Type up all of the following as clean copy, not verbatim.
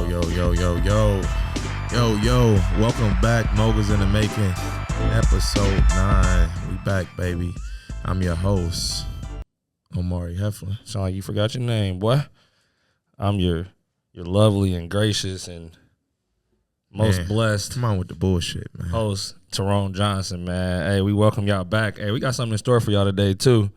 Yo. Welcome back, Moguls in the Making, episode 9. We back, baby. I'm your host, Omari Heflin. Sound like you forgot your name, boy. I'm your lovely and gracious and most blessed. Come on with the bullshit, man. Host, Tyrone Johnson, man. Hey, we welcome y'all back. Hey, we got something in store for y'all today, too.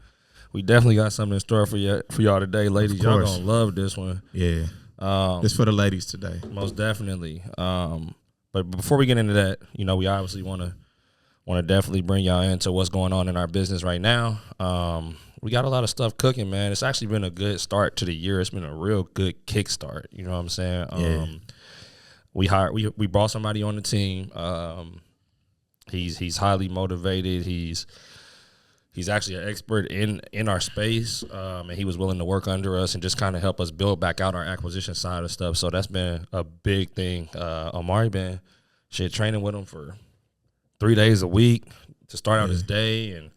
We definitely got something in store for y'all today, ladies. Y'all gonna love this one. Yeah. It's for the ladies today. Most definitely. But before we get into that, we obviously want to definitely bring y'all into what's going on in our business right now. We got a lot of stuff cooking, man. It's actually been a good start to the year. It's been a real good kickstart. You know what I'm saying? We brought somebody on the team. He's highly motivated. He's actually an expert in our space, and he was willing to work under us and just kind of help us build back out our acquisition side of stuff. So that's been a big thing. Omari been training with him for 3 days a week to start out his day, and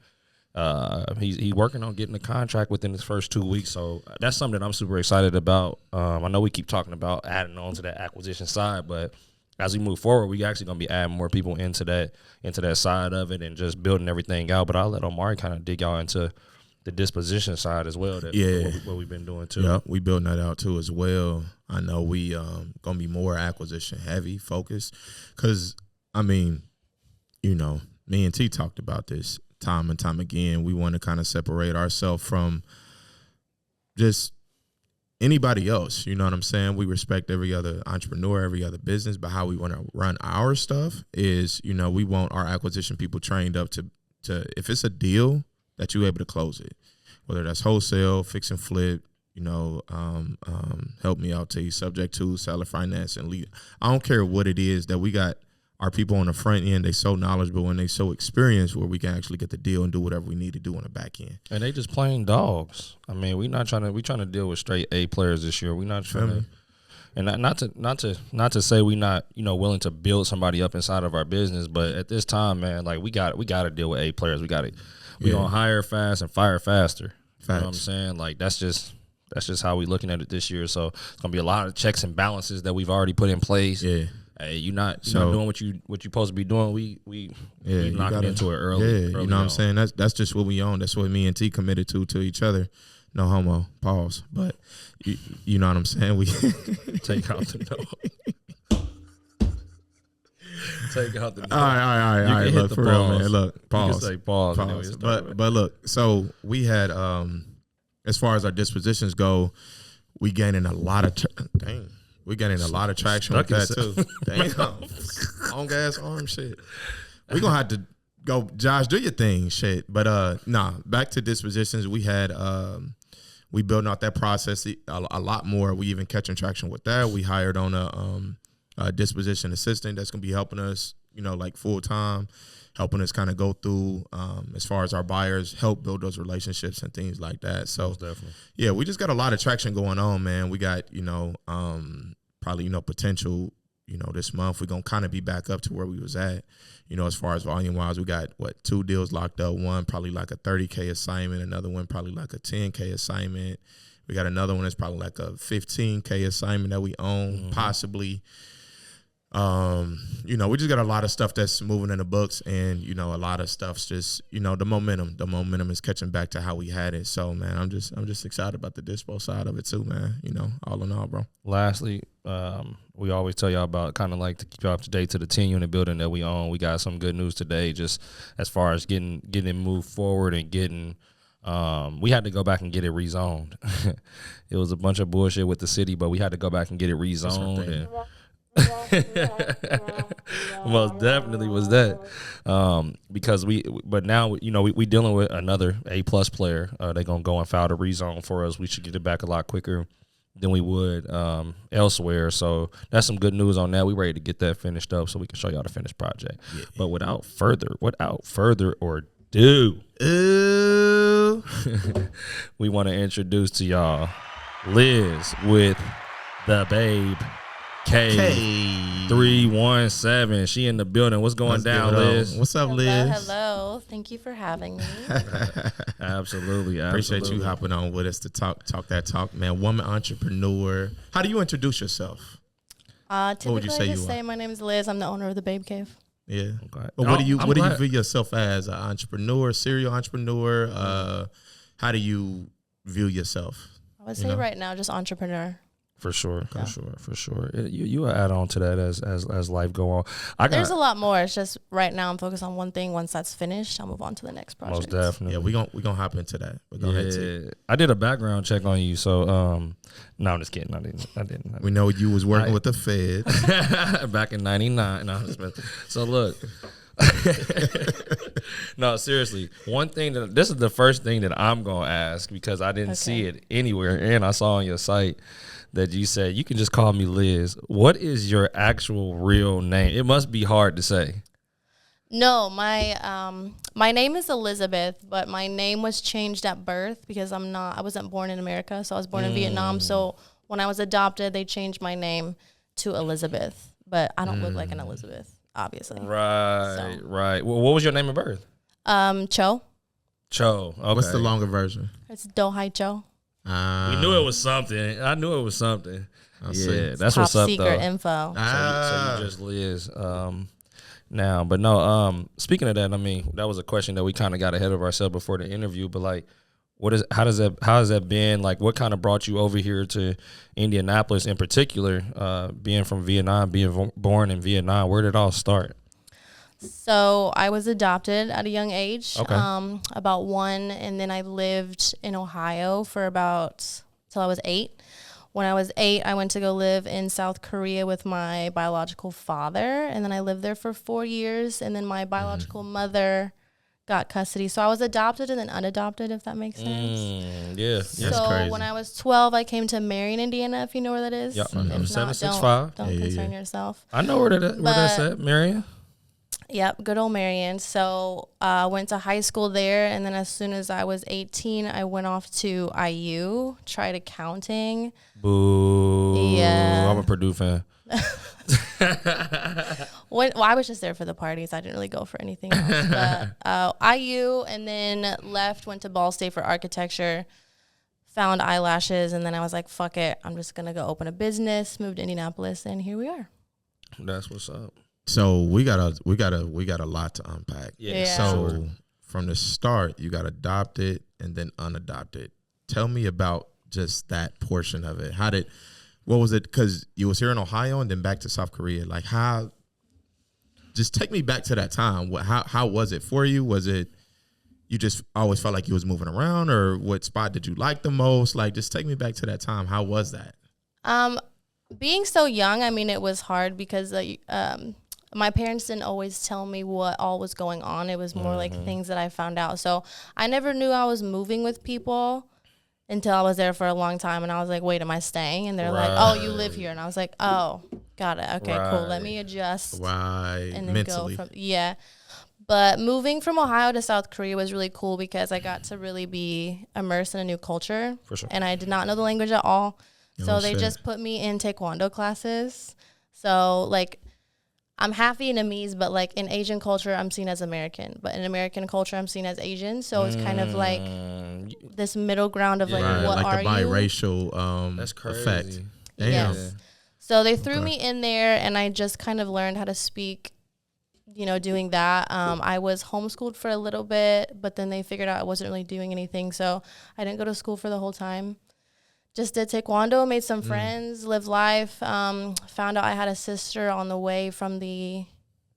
he's working on getting a contract within his first 2 weeks. So that's something that I'm super excited about. I know we keep talking about adding on to that acquisition side, but as we move forward, we actually gonna be adding more people into that side of it and just building everything out. But I'll let Omari kind of dig y'all into the disposition side as well. What we've been doing too. Yeah, we building that out too as well. I know we gonna be more acquisition heavy focused, because me and T talked about this time and time again. We want to kind of separate ourselves from just anybody else. You know what I'm saying? We respect every other entrepreneur, every other business, but how we want to run our stuff is, we want our acquisition people trained up to if it's a deal, that you're able to close it, whether that's wholesale, fix and flip, help me out, T, subject to seller finance and lead. I don't care what it is that we got. Our people on the front end, they so knowledgeable and they so experienced where we can actually get the deal and do whatever we need to do on the back end. And they just plain dogs. We trying to deal with straight A players this year. We're not trying to, and not to say we not willing to build somebody up inside of our business, but at this time, man, like we got to deal with A players. We gonna hire fast and fire faster. Facts. You know what I'm saying? Like that's just how we looking at it this year. So it's gonna be a lot of checks and balances that we've already put in place. Yeah. Hey, you're not doing what you supposed to be doing. We knocking into it early. Yeah, you know what I'm saying? That's just what we own. That's what me and T committed to each other. No homo. Pause. But you know what I'm saying? We take out the dog. Take out the dog. All right. Look, for real, man. Look, pause. You can say pause. But look, so we had as far as our dispositions go, we gaining a lot of We're getting a lot of traction with that too. Damn. Long ass arm shit. We're gonna have to go, Josh, do your thing, shit. But back to dispositions. We had we built out that process a lot more. We even catching traction with that. We hired on a disposition assistant that's gonna be helping us, like full time, helping us kind of go through as far as our buyers, help build those relationships and things like that. So definitely. Yeah, we just got a lot of traction going on, man. We got, probably, potential, this month we're going to kind of be back up to where we was at, as far as volume wise. We got 2 deals locked up, one probably like a 30K assignment, another one probably like a 10K assignment. We got another one that's probably like a 15K assignment that we own, possibly. We just got a lot of stuff that's moving in the books, and a lot of stuff's just the momentum is catching back to how we had it. So man, I'm just excited about the dispo side of it too, man. All in all, bro. Lastly, we always tell y'all about kind of like to keep you up to date to the 10-unit building that we own. We got some good news today, just as far as getting moved forward and getting. We had to go back and get it rezoned. It was a bunch of bullshit with the city, but we had to go back and get it rezoned. And most definitely was that, because we dealing with another A+ player. They're gonna go and file the rezone for us. We should get it back a lot quicker than we would elsewhere. So that's some good news on that. We ready to get that finished up so we can show y'all the finished project. Yeah. But without further ado, we want to introduce to y'all Liz with the Babe K317. She in the building. What's going down, Liz? What's up, Liz? Hello. Thank you for having me. Absolutely. Appreciate you hopping on with us to talk that talk, man. Woman entrepreneur. How do you introduce yourself? Typically, would you say I you just are? say my name is Liz. I'm the owner of the Babe Cave. Yeah. Okay. But what do you glad- view yourself as? An entrepreneur, serial entrepreneur? How do you view yourself? I would say right now, just entrepreneur. For sure. You will add on to that as life go on. There's a lot more. It's just right now I'm focused on one thing. Once that's finished, I'll move on to the next project. Most definitely. Yeah, we gonna hop into that. We're gonna head to. I did a background check on you, so no, I'm just kidding. I didn't. We know you was working with the Fed back in '99. No, so look. No, seriously. One thing this is the first thing that I'm gonna ask because I didn't see it anywhere, and I saw on your site that you said you can just call me Liz. What is your actual real name? It must be hard to say. No, my name is Elizabeth, but my name was changed at birth because I wasn't born in America, so I was born in Vietnam. So when I was adopted, they changed my name to Elizabeth, but I don't look like an Elizabeth, obviously. Right. Well, what was your name of birth? Cho. Cho. Okay. What's the longer version? It's Do Hai Cho. We knew it was something. I knew it was something. See. That's Top what's up, secret though. info. So you just Liz. Now, but no. Speaking of that, I mean, that was a question that we kind of got ahead of ourselves before the interview. But like, how has that been? Like, what kind of brought you over here to Indianapolis in particular? Being from Vietnam, being born in Vietnam, where did it all start? So I was adopted at a young age, Okay. about 1, and then I lived in Ohio for till I was 8. When I was 8, I went to go live in South Korea with my biological father, and then I lived there for 4 years, and then my biological mother got custody. So I was adopted and then unadopted, if that makes sense. Yeah. So crazy. when I was 12, I came to Marion, Indiana, if you know where that is. Yep. If not, 765. don't concern yourself. I know where that's at, Marion. Yep, good old Marion. So I went to high school there, and then as soon as I was 18, I went off to IU, tried accounting. Boo. Yeah. I'm a Purdue fan. I was just there for the parties. I didn't really go for anything else. But IU, and then went to Ball State for architecture, found eyelashes, and then I was like, fuck it. I'm just going to go open a business, moved to Indianapolis, and here we are. That's what's up. So we got a lot to unpack. Yeah. So from the start, you got adopted and then unadopted. Tell me about just that portion of it. What was it? Because you was here in Ohio and then back to South Korea. Like just take me back to that time. How was it for you? Was it you just always felt like you was moving around, or what spot did you like the most? Like, just take me back to that time. How was that? Being so young, I mean, it was hard because my parents didn't always tell me what all was going on. It was more like things that I found out. So I never knew I was moving with people until I was there for a long time. And I was like, wait, am I staying? And they're like, oh, you live here. And I was like, oh, got it. Okay, cool. Let me adjust. Right. And then Mentally. But moving from Ohio to South Korea was really cool because I got to really be immersed in a new culture. For sure. And I did not know the language at all. So they shit. just put me in taekwondo classes. So like, I'm half Vietnamese, but like in Asian culture, I'm seen as American. But in American culture, I'm seen as Asian. So it's kind of like this middle ground of like, what like are the you? biracial That's crazy. effect. Damn. Yes. So they threw me in there, and I just kind of learned how to speak, doing that. I was homeschooled for a little bit, but then they figured out I wasn't really doing anything. So I didn't go to school for the whole time. Just did taekwondo, made some friends, lived life. Found out I had a sister on the way from the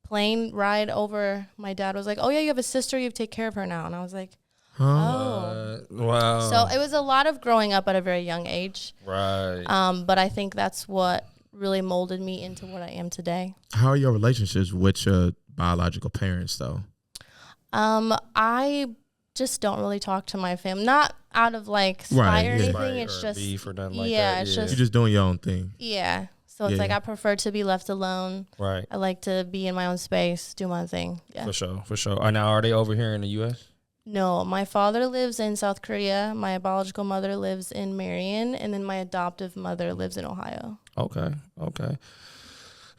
plane ride over. My dad was like, oh, yeah, you have a sister. You have to take care of her now. And I was like, oh. Wow. So it was a lot of growing up at a very young age. Right. But I think that's what really molded me into what I am today. How are your relationships with your biological parents, though? I just don't really talk to my family. Not out of like spite or anything. Spite It's or just beef or nothing like yeah, that. it's Yeah. just You're just doing your own thing. yeah. So it's like I prefer to be left alone. Right. I like to be in my own space, do my own thing. Yeah. For sure. Now, are they over here in the U.S.? No, my father lives in South Korea. My biological mother lives in Marion, and then my adoptive mother lives in Ohio. Okay.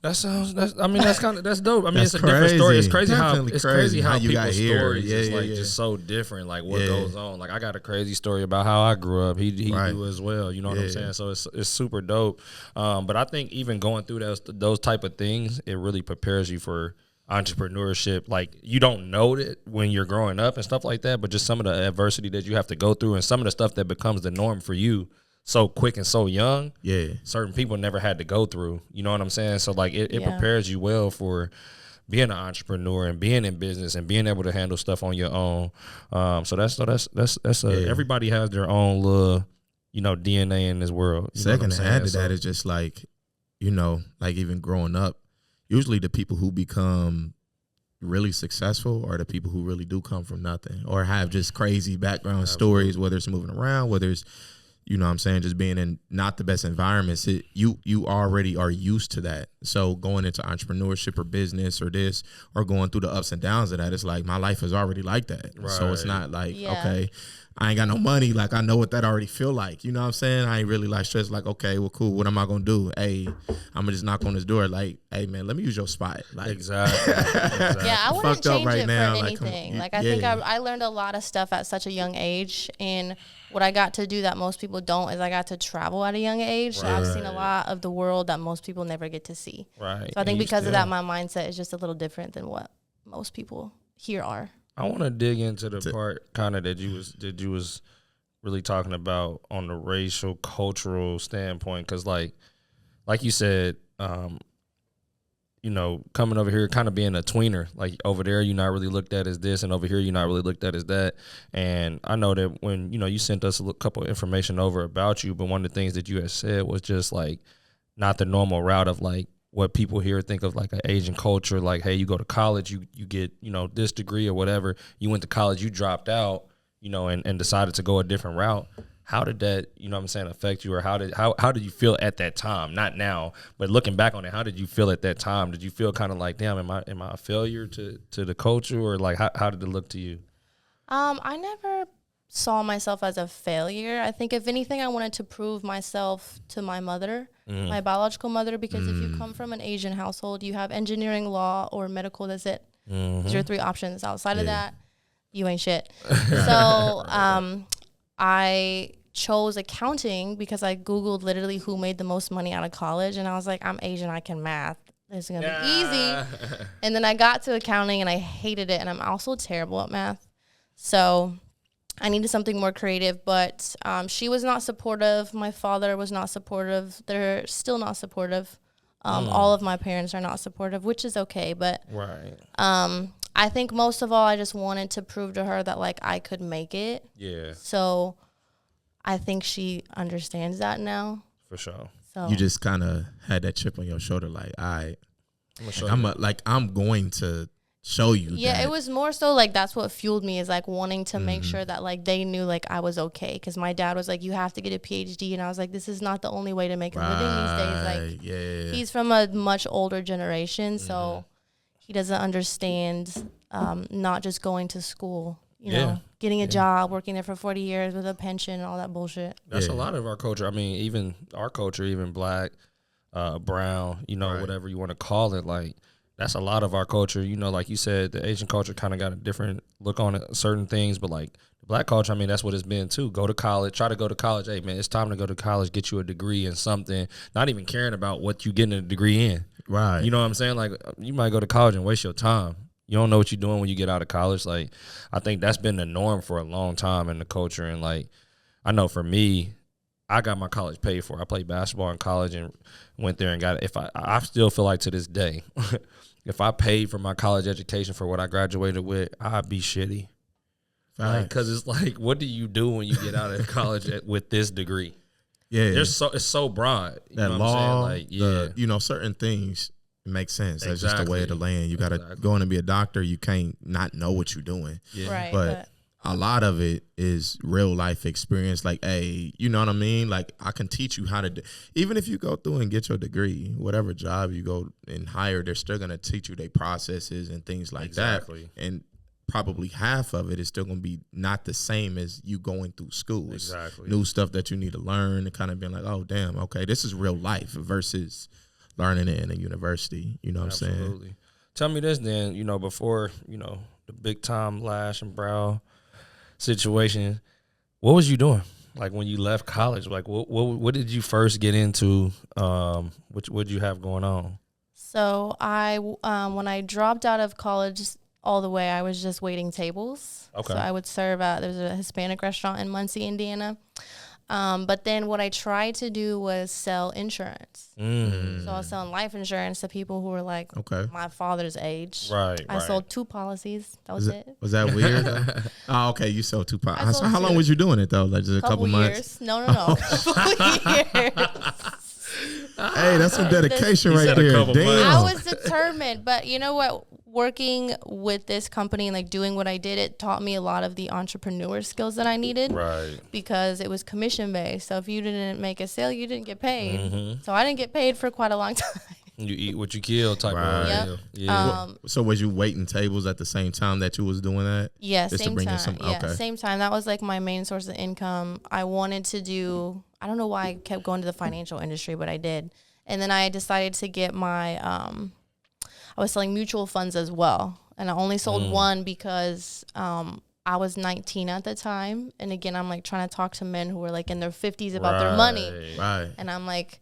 That's dope. I mean, That's it's a different story. It's crazy Definitely crazy how you got people's here. stories is Yeah. just so different. Like what goes on. Like I got a crazy story about how I grew up. He do as well. You know what I'm saying? So it's super dope. But I think even going through those type of things, it really prepares you for entrepreneurship. Like you don't know it when you're growing up and stuff like that, but just some of the adversity that you have to go through and some of the stuff that becomes the norm for you so quick and so young, certain people never had to go through. You know what I'm saying? So like it prepares you well for being an entrepreneur and being in business and being able to handle stuff on your own. Everybody has their own little, DNA in this world. Second to add to that is just like, like even growing up, usually the people who become really successful are the people who really do come from nothing or have just crazy background stories, whether it's moving around, whether it's just being in not the best environments. You already are used to that. So going into entrepreneurship or business or this or going through the ups and downs of that, it's like my life is already like that. Right. So it's not like, okay, I ain't got no money. Like I know what that already feel like. You know what I'm saying? I ain't really like stressed like, okay, well, cool. What am I going to do? Hey, I'm going to just knock on this door. Like, hey man, let me use your spot. Like, exactly. Yeah, I wouldn't change right it now. for anything. Like I think I learned a lot of stuff at such a young age, and what I got to do that most people don't is I got to travel at a young age. So I've seen a lot of the world that most people never get to see. Right. So I think because of that, my mindset is just a little different than what most people here are. I want to dig into the part kind of that you was really talking about on the racial, cultural standpoint. Because like you said, coming over here, kind of being a tweener, like over there, you're not really looked at as this, and over here, you're not really looked at as that. And I know that when, you sent us a couple of information over about you, but one of the things that you had said was just like not the normal route of like what people here think of like an Asian culture. Like, hey, you go to college, you get, this degree or whatever. You went to college, you dropped out, and decided to go a different route. How did that, affect you, or how did you feel at that time? Not now, but looking back on it, how did you feel at that time? Did you feel kind of like, damn, am I a failure to the culture, or like how did it look to you? I never saw myself as a failure. I think if anything, I wanted to prove myself to my mother, my biological mother, because if you come from an Asian household, you have engineering, law, or medical. That's it. Those are your three options. Outside of that, you ain't shit. So I chose accounting because I Googled literally who made the most money out of college, and I was like, I'm Asian, I can math. This is going to be easy. And then I got to accounting, and I hated it, and I'm also terrible at math. So I needed something more creative, but she was not supportive. My father was not supportive. They're still not supportive. All of my parents are not supportive, which is okay. But I think most of all, I just wanted to prove to her that, like, I could make it. Yeah. So I think she understands that now. For sure. So you just kind of had that chip on your shoulder, like, all right, I'm going to show you. Yeah, it was more so like that's what fueled me, is like wanting to make sure that like they knew like I was okay, because my dad was like, you have to get a PhD, and I was like, this is not the only way to make a living these days. Like he's from a much older generation, so he doesn't understand not just going to school, you know, getting a job, working there for 40 years with a pension and all that bullshit. That's a lot of our culture. I mean, even our culture, even black, brown, whatever you want to call it, like that's a lot of our culture. Like you said, the Asian culture kind of got a different look on it, certain things, but like the black culture, I mean, that's what it's been too. Go to college, try to go to college. Hey man, it's time to go to college, get you a degree in something, not even caring about what you getting a degree in. Right. You know what I'm saying? Like you might go to college and waste your time. You don't know what you're doing when you get out of college. Like I think that's been the norm for a long time in the culture. And like, I know for me, I got my college paid for. I played basketball in college and went there and got it. I still feel like to this day, if I paid for my college education for what I graduated with, I'd be shitty. Because it's like, what do you do when you get out of college with this degree? Yeah, it's so broad. You that know law, what I'm saying? Like, certain things make sense. That's just the way of the land. You got to go in and be a doctor. You can't not know what you're doing. Yeah. Right, but a lot of it is real life experience. Like, hey, you know what I mean? Like, I can teach you how to do. Even if you go through and get your degree, whatever job you go and hire, they're still going to teach you their processes and things like that. And probably half of it is still going to be not the same as you going through school. New stuff that you need to learn and kind of being like, oh, damn, okay, this is real life versus learning it in a university. You know what I'm saying? Absolutely. Tell me this then, you know, before, you know, the big time Lash and Brow situation, what was you doing? Like when you left college, like what did you first get into? What did you have going on? So when I dropped out of college all the way, I was just waiting tables. Okay. So I would serve there was a Hispanic restaurant in Muncie, Indiana. But then what I tried to do was sell insurance. So I was selling life insurance to people who were like my father's age. Right. I sold 2 policies. That was it. Was that weird? Oh, okay. You sold 2 policies. sold How long 2. was you doing it though? Like just a couple months? Years. No. Couple years. Hey, that's some dedication right there. Damn. I was determined, but you know what? Working with this company and like doing what I did, it taught me a lot of the entrepreneur skills that I needed. Right. Because it was commission based. So if you didn't make a sale, you didn't get paid. So I didn't get paid for quite a long time. You eat what you kill type of Yep. Yeah. So was you waiting tables at the same time that you was doing that? Yeah, Just same time. Okay. Same time. That was like my main source of income. I wanted to do, I don't know why I kept going to the financial industry, but I did. And then I decided to get my, I was selling mutual funds as well. And I only sold one because I was 19 at the time. And again, I'm like trying to talk to men who were like in their 50s about their money. Right. And I'm like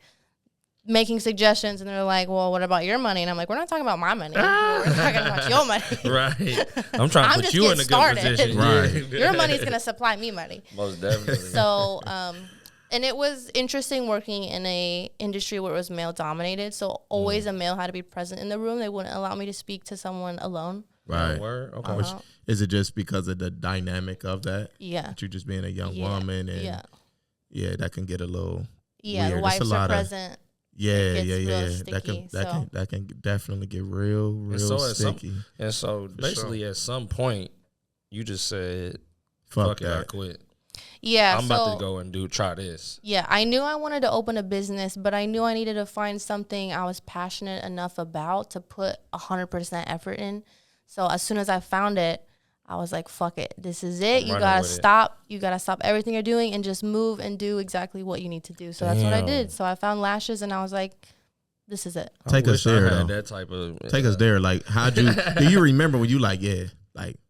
making suggestions and they're like, well, what about your money? And I'm like, we're not talking about my money. We're talking about your money. Right. I'm trying to put you in a good position. Right. Your money's going to supply me money. Most definitely. So, and it was interesting working in a industry where it was male dominated. So always a male had to be present in the room. They wouldn't allow me to speak to someone alone. Right. Word? Okay. Which, is it just because of the dynamic of that? Yeah. That you just being a young woman and that can get a little weird. The wives are present. Yeah. Sticky, that can definitely get real sticky. And so basically at some point you just said, fuck it, I quit. Yeah, I'm about to go and try this. Yeah, I knew I wanted to open a business, but I knew I needed to find something I was passionate enough about to put 100% effort in. So as soon as I found it, I was like, fuck it. This is it. You got to stop. You got to stop everything you're doing and just move and do exactly what you need to do. So that's what I did. So I found Lashes and I was like, this is it. Take us there, though. That type of, Take us there. Like, how'd you, do you remember when you like,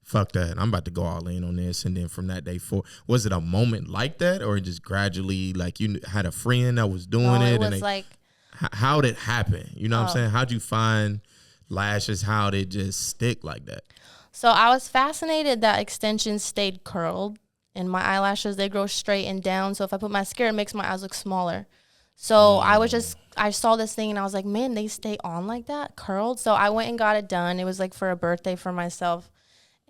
fuck that, I'm about to go all in on this, and then from that day forward, was it a moment like that, or just gradually, like you had a friend that was doing it? It was like, how did it happen? You know what I'm saying? How'd you find Lashes? How did it just stick like that? So I was fascinated that extensions stayed curled, and my eyelashes, they grow straight and down. So if I put mascara, it makes my eyes look smaller. So I saw this thing and I was like, man, they stay on like that, curled. So I went and got it done. It was like for a birthday for myself.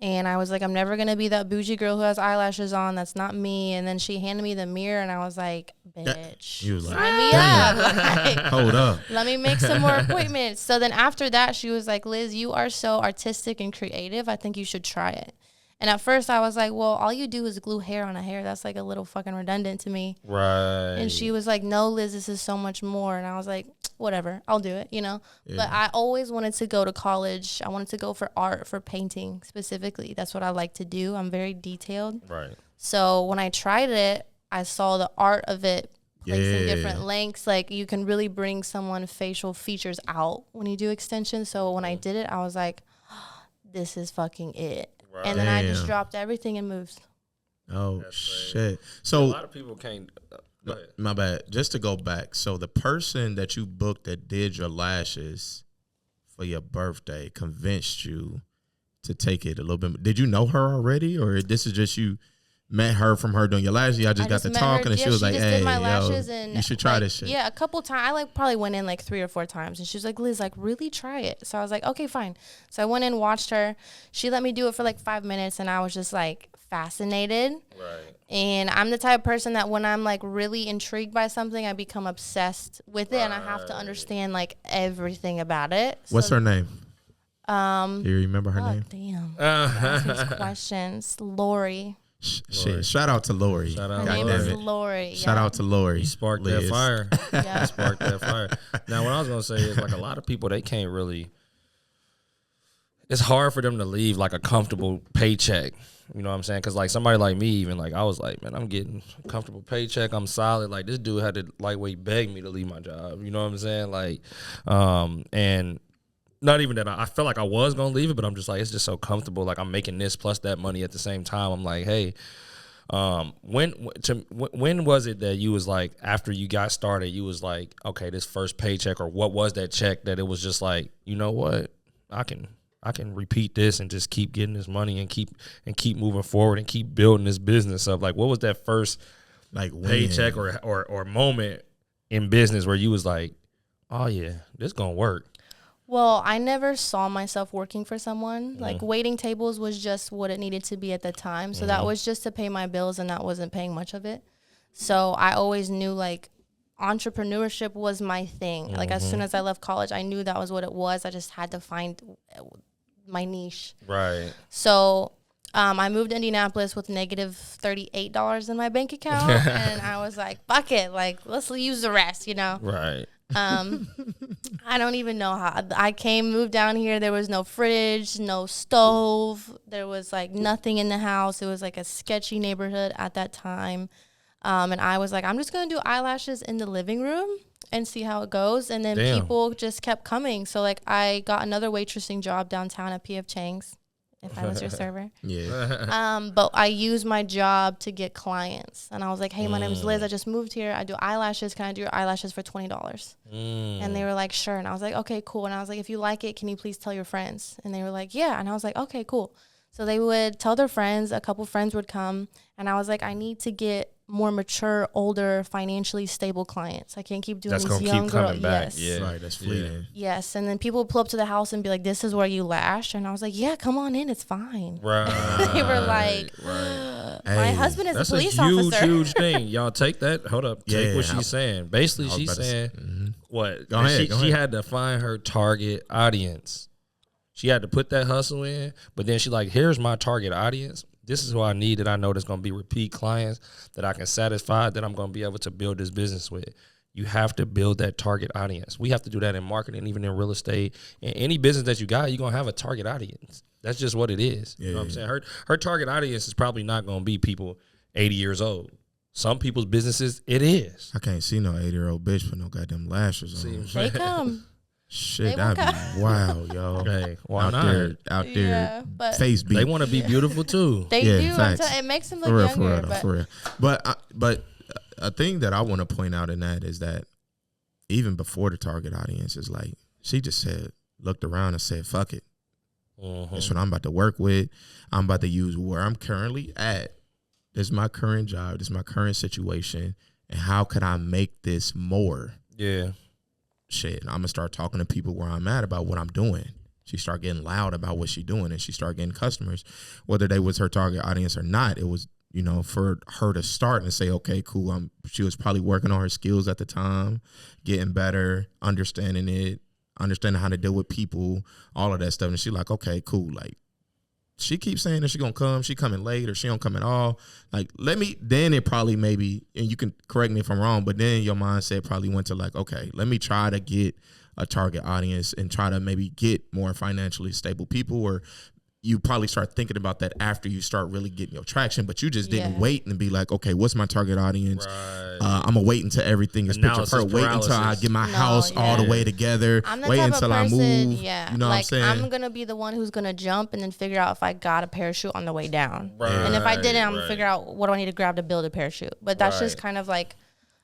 And I was like, I'm never going to be that bougie girl who has eyelashes on. That's not me. And then she handed me the mirror and I was like, bitch, you was like, sign me up. Like, hold up. Let me make some more appointments. So then after that, she was like, Liz, you are so artistic and creative. I think you should try it. And at first I was like, well, all you do is glue hair on a hair. That's like a little fucking redundant to me. Right. And she was like, no, Liz, this is so much more. And I was like, whatever, I'll do it, you know. Yeah. But I always wanted to go to college. I wanted to go for art, for painting specifically. That's what I like to do. I'm very detailed. Right. So when I tried it, I saw the art of it placed in different lengths. Like you can really bring someone's facial features out when you do extensions. So when I did it, I was like, oh, this is fucking it. Right. And then I just dropped everything and moved. Oh, shit. So a lot of people can't. My bad. Just to go back. So the person that you booked that did your lashes for your birthday convinced you to take it a little bit. Did you know her already, or this is just you met her from her doing your lashes? Y'all just got to talking, and she was like, "Hey, yo, you should try this shit." Yeah, a couple times. I probably went in 3 or 4 times, and she was like, "Liz, really try it." So I was like, "Okay, fine." So I went in, watched her. She let me do it for 5 minutes, and I was just fascinated. Right. And I'm the type of person that when I'm really intrigued by something, I become obsessed with it, and I have to understand everything about it. What's her name? Do you remember her name? Damn. Ask these questions. Lori. Shit. Shout out to Lori. Her name is Lori. Shout out to Lori. You sparked that fire. Yeah. Sparked that fire. Now, what I was gonna say is a lot of people, they can't really. It's hard for them to leave a comfortable paycheck You know what I'm saying? Because like somebody like me, even like I was like, man, I'm getting a comfortable paycheck. I'm solid. Like this dude had to lightweight beg me to leave my job. You know what I'm saying? Like, and not even that I felt like I was gonna leave it, but I'm just like, it's just so comfortable. Like I'm making this plus that money at the same time. I'm like, hey, when was it that you was like, after you got started, you was like, okay, this first paycheck, or what was that check that it was just like, you know what, I can repeat this and just keep getting this money and keep moving forward and keep building this business up. Like, what was that first like paycheck or moment in business where you was like, oh yeah, this gonna work? Well, I never saw myself working for someone. Like waiting tables was just what it needed to be at the time. So that was just to pay my bills, and that wasn't paying much of it. So I always knew like entrepreneurship was my thing. Like as soon as I left college, I knew that was what it was. I just had to find my niche. Right. So I moved to Indianapolis with negative $38 in my bank account. And I was like, fuck it. Like, let's use the rest, you know? Right. I don't even know how I moved down here. There was no fridge, no stove. There was like nothing in the house. It was like a sketchy neighborhood at that time. And I was like, I'm just going to do eyelashes in the living room and see how it goes. And then people just kept coming. So like I got another waitressing job downtown at P.F. Chang's, if I was your server. Yeah. But I used my job to get clients. And I was like, hey, my name is Liz. I just moved here. I do eyelashes. Can I do your eyelashes for $20? And they were like, sure. And I was like, okay, cool. And I was like, if you like it, can you please tell your friends? And they were like, yeah. And I was like, okay, cool. So they would tell their friends. A couple friends would come. And I was like, I need to get more mature, older, financially stable clients. I can't keep doing these young girls. Yes. Yeah. Right, that's fleeting. Yes. And then people would pull up to the house and be like, this is where you lash. And I was like, yeah, come on in. It's fine. Right. They were like, my husband is a police officer. That's a huge thing. Y'all take that. Hold up. Take what she's saying. Basically, she's saying what? Go ahead. She had to find her target audience. She had to put that hustle in, but then she like, here's my target audience. This is who I need that I know that's going to be repeat clients that I can satisfy, that I'm going to be able to build this business with. You have to build that target audience. We have to do that in marketing, even in real estate. In any business that you got, you're going to have a target audience. That's just what it is. You know what I'm saying? Her target audience is probably not going to be people 80 years old. Some people's businesses, it is. I can't see no 80-year-old bitch with no goddamn lashes on. They come. Shit, that'd be wild, yo. Hey, why not? Out there, face beat. They want to be beautiful too. They do. It makes them look younger. For real. But a thing that I want to point out in that is that even before the target audience is like, she just looked around and said, fuck it. That's what I'm about to work with. I'm about to use where I'm currently at. This is my current job. This is my current situation. And how could I make this more? Yeah. Shit, and I'm gonna start talking to people where I'm at about what I'm doing. She started getting loud about what she's doing, and she started getting customers, whether they was her target audience or not. It was, you know, for her to start and say, okay, cool. She was probably working on her skills at the time, getting better, understanding how to deal with people, all of that stuff. And she's like, okay, cool. Like, she keeps saying that she gonna come, she coming late, or she don't come at all. Like, then it probably maybe, and you can correct me if I'm wrong, but then your mindset probably went to like, okay, let me try to get a target audience and try to maybe get more financially stable people, or you probably start thinking about that after you start really getting your traction, but you just didn't wait and be like, okay, what's my target audience? Right. I'm going to wait until everything is picture perfect. Wait until I get my house all the way together. Wait until I move. Yeah. You know what I'm saying? I'm going to be the one who's going to jump and then figure out if I got a parachute on the way down. Right. And if I didn't, I'm going to figure out what do I need to grab to build a parachute. But that's just kind of like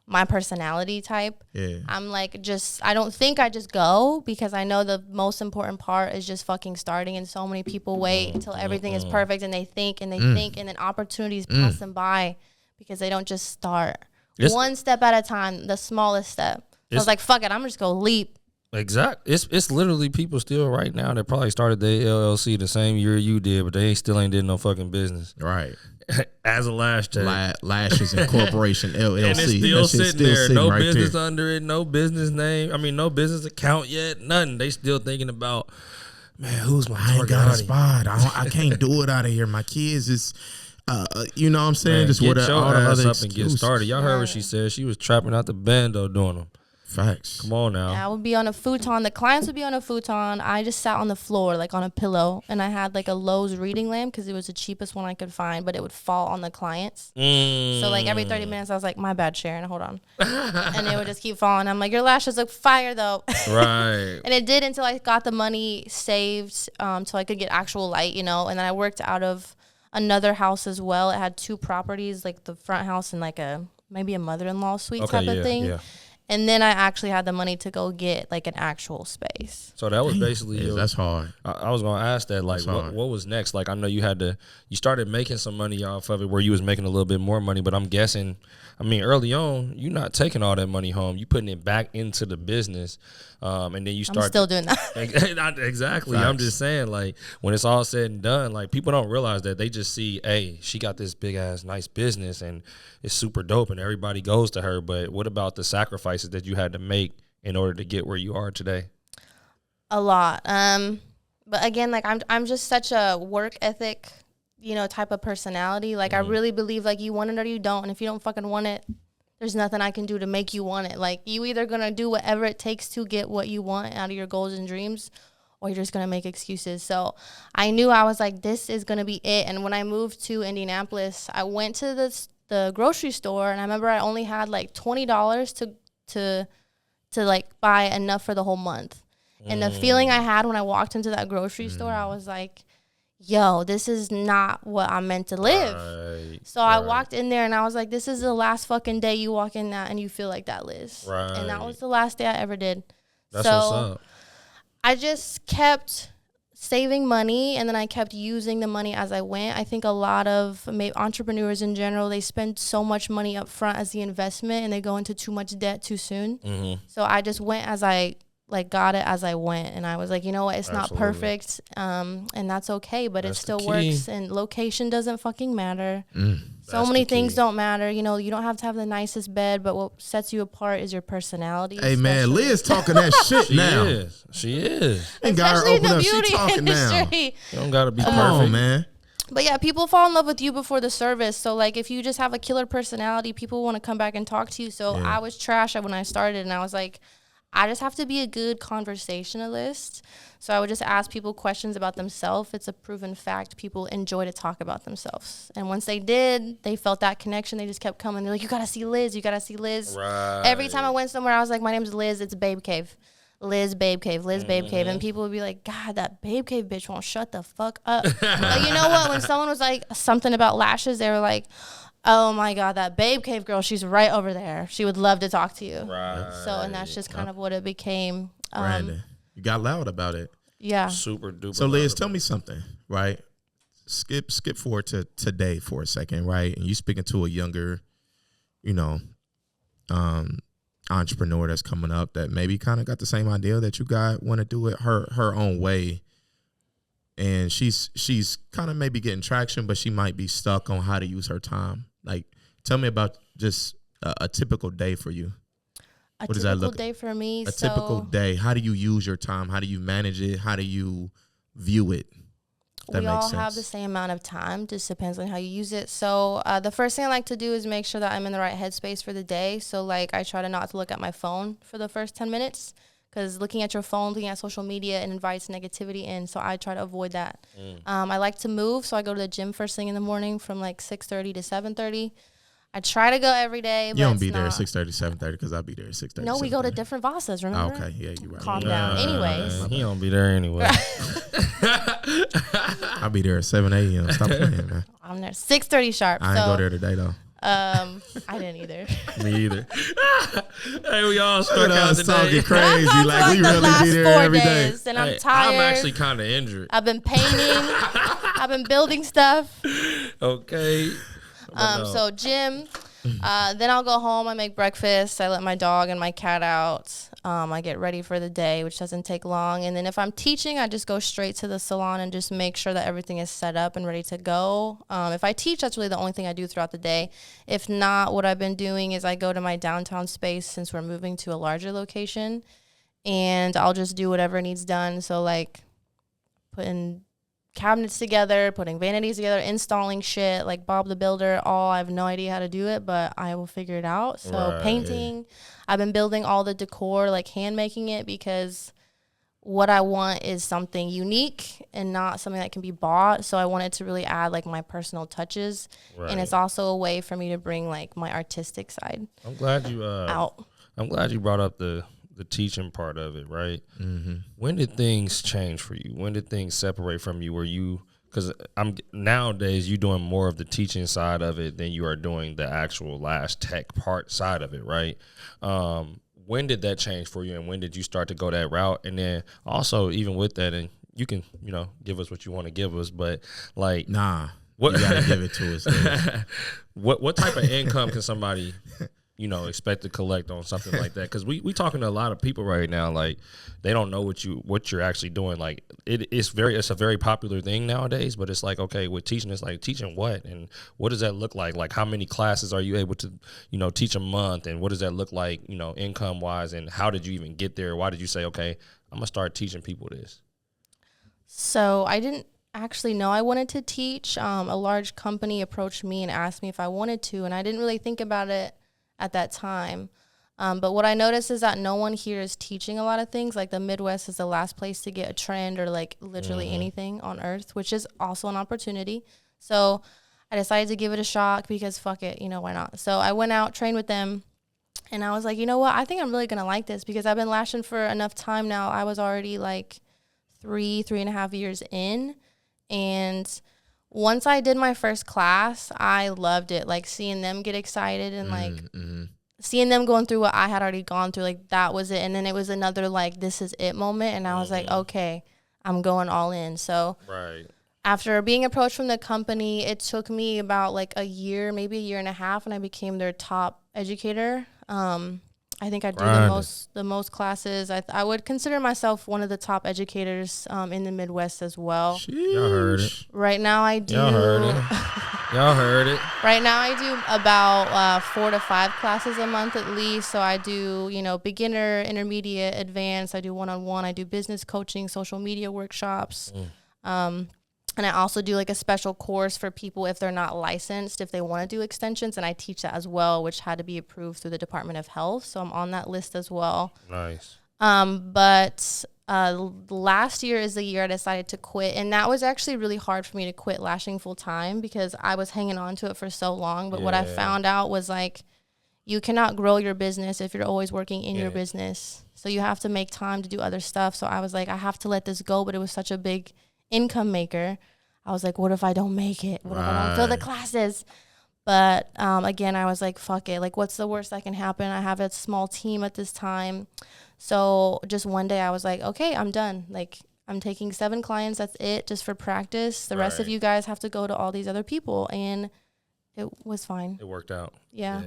my personality type. Yeah. I'm like, I don't think I just go, because I know the most important part is just fucking starting. And so many people wait until everything is perfect, and they think and think, and then opportunities pass them by because they don't just start. One step at a time, the smallest step. So I was like, fuck it, I'm just gonna leap. Exactly. It's literally people still right now that probably started their LLC the same year you did, but they still ain't did no fucking business. Right. As a Lash tag. Lashes Incorporation LLC. And it's still sitting there. No right business there. Under it. No business name. I mean, no business account yet. Nothing. They still thinking about, man, who's my target? I ain't got a spot. I can't do it out of here. My kids is, you know what I'm saying? Man, just get what your all the ass other up and get started. Y'all heard what she said. She was trapping out the bando doing them. Facts. Come on now. I would be on a futon. The clients would be on a futon. I just sat on the floor, like on a pillow, and I had like a Lowe's reading lamp because it was the cheapest one I could find, but it would fall on the clients. So like every 30 minutes, I was like, my bad, Sharon, hold on. And it would just keep falling. I'm like, your lashes look fire though. Right. And it did until I got the money saved so I could get actual light, And then I worked out of another house as well. It had 2 properties, like the front house and like maybe a mother-in-law suite type of thing. Yeah. And then I actually had the money to go get like an actual space. So that was basically that's hard. I was gonna ask that, like, what was next? Like, I know you started making some money off of it, where you was making a little bit more money, but I'm guessing, early on, you're not taking all that money home. You putting it back into the business, and then you start. I'm still doing that. Exactly. Facts. I'm just saying, like, when it's all said and done, like, people don't realize that. They just see, hey, she got this big ass nice business and it's super dope, and everybody goes to her. But what about the sacrifices that you had to make in order to get where you are today? A lot. But again, like I'm just such a work ethic, type of personality. Like I really believe like you want it or you don't. And if you don't fucking want it, there's nothing I can do to make you want it. Like you either gonna do whatever it takes to get what you want out of your goals and dreams, or you're just gonna make excuses. So I knew I was like, this is gonna be it. And when I moved to Indianapolis, I went to the grocery store, and I remember I only had like $20 to like buy enough for the whole month. And the feeling I had when I walked into that grocery store, I was like, yo, this is not what I'm meant to live. So I walked in there and I was like, this is the last fucking day you walk in that and you feel like that, Liz. And that was the last day I ever did. That's what's up. I just kept saving money, and then I kept using the money as I went. I think a lot of entrepreneurs in general, they spend so much money up front as the investment, and they go into too much debt too soon. So I just went as I got it as I went, and I was like, you know what, it's not perfect, and that's okay, but it still works, and location doesn't fucking matter. So many things don't matter. You don't have to have the nicest bed, but what sets you apart is your personality. Hey, man, Liz talking that shit now. She is. Especially in the beauty industry. You don't got to be perfect. Oh, man. But yeah, people fall in love with you before the service. So like if you just have a killer personality, people want to come back and talk to you. So I was trash when I started, and I was like, I just have to be a good conversationalist. So I would just ask people questions about themselves. It's a proven fact. People enjoy to talk about themselves. And once they did, they felt that connection. They just kept coming. They're like, you got to see Liz. You got to see Liz. Right. Every time I went somewhere, I was like, my name's Liz. It's Babe Cave. Liz Babe Cave. Liz Babe Cave. And people would be like, God, that Babe Cave bitch won't shut the fuck up. But you know what? When someone was like something about lashes, they were like, oh my God, that Babe Cave girl, she's right over there. She would love to talk to you. Right. So, and that's just kind of what it became. Brandon, you got loud about it. Yeah. Super duper. So Liz, tell me something, right? Skip forward to today for a second, right? And you speaking to a younger, entrepreneur that's coming up that maybe kind of got the same idea that you got, want to do it her own way. And she's kind of maybe getting traction, but she might be stuck on how to use her time. Like, tell me about just a typical day for you. What does that look like? A typical day for me? Typical day. How do you use your time? How do you manage it? How do you view it? We all have the same amount of time. Just depends on how you use it. So the first thing I like to do is make sure that I'm in the right headspace for the day. So like I try to not to look at my phone for the first 10 minutes. Because looking at your phone, looking at social media, it invites negativity in. So I try to avoid that. I like to move. So I go to the gym first thing in the morning from like 6:30 to 7:30. I try to go every day. But you don't be there at 6:30, 7:30 because I'll be there at 6:30. No, we go to different Vasas, remember? Okay, yeah, you're right. Calm down. Anyways. He don't be there anyway. I'll be there at 7 a.m. Stop playing, man. I'm there 6:30 sharp. I ain't go there today, though. I didn't either. Me either. Hey, we all struck out today. Talking crazy. Like we really be there every day. And I'm tired. I'm actually kind of injured. I've been painting. I've been building stuff. Okay. So gym. Then I'll go home. I make breakfast. I let my dog and my cat out. I get ready for the day, which doesn't take long. And then if I'm teaching, I just go straight to the salon and just make sure that everything is set up and ready to go. If I teach, that's really the only thing I do throughout the day. If not, what I've been doing is I go to my downtown space since we're moving to a larger location, and I'll just do whatever needs done. So like putting cabinets together, putting vanities together, installing shit, like Bob the Builder. I have no idea how to do it, but I will figure it out. So painting, I've been building all the decor, like hand making it, because what I want is something unique and not something that can be bought. So I wanted to really add like my personal touches. Right. And it's also a way for me to bring like my artistic side. I'm glad you out. I'm glad you brought up the teaching part of it, right? Mm-hmm. When did things change for you? When did things separate from you? Were you, because nowadays you doing more of the teaching side of it than you are doing the actual Lash tech part side of it, right? When did that change for you, and when did you start to go that route? And then also, even with that, and you can, give us what you want to give us, but like, what you gotta give it to us. What type of income can somebody, expect to collect on something like that? Because we talking to a lot of people right now, like they don't know what you're actually doing. Like it's a very popular thing nowadays, but it's like, okay, with teaching, it's like teaching what, and what does that look like? Like how many classes are you able to, teach a month, and what does that look like, income wise, and how did you even get there? Why did you say, okay, I'm gonna start teaching people this? So I didn't actually know I wanted to teach. A large company approached me and asked me if I wanted to, and I didn't really think about it at that time. But what I noticed is that no one here is teaching a lot of things. Like the Midwest is the last place to get a trend or like literally anything on earth, which is also an opportunity. So I decided to give it a shot because fuck it, why not? So I went out, trained with them, and I was like, you know what? I think I'm really going to like this because I've been lashing for enough time now. I was already like 3.5 years in. And once I did my first class, I loved it. Like seeing them get excited and like seeing them going through what I had already gone through, like that was it. And then it was another like, this is it moment. And I was like, okay, I'm going all in. So after being approached from the company, it took me about like a year, maybe a year and a half, and I became their top educator. I think I do the most classes. I would consider myself one of the top educators in the Midwest as well. Y'all heard it. Right now I do. Y'all heard it. Y'all heard it. Right now I do about 4 to 5 classes a month at least. So I do, beginner, intermediate, advanced. I do one-on-one. I do business coaching, social media workshops. And I also do like a special course for people if they're not licensed, if they want to do extensions. And I teach that as well, which had to be approved through the Department of Health. So I'm on that list as well. Nice. But last year is the year I decided to quit. And that was actually really hard for me to quit lashing full time because I was hanging on to it for so long. But what I found out was like, you cannot grow your business if you're always working in your business. So you have to make time to do other stuff. So I was like, I have to let this go. But it was such a big income maker. I was like, what if I don't make it? What if I don't fill the classes? But again, I was like, fuck it. Like, what's the worst that can happen? I have a small team at this time. So just one day I was like, okay, I'm done. Like, I'm taking 7 clients. That's it, just for practice. The rest of you guys have to go to all these other people. And it was fine. It worked out. Yeah.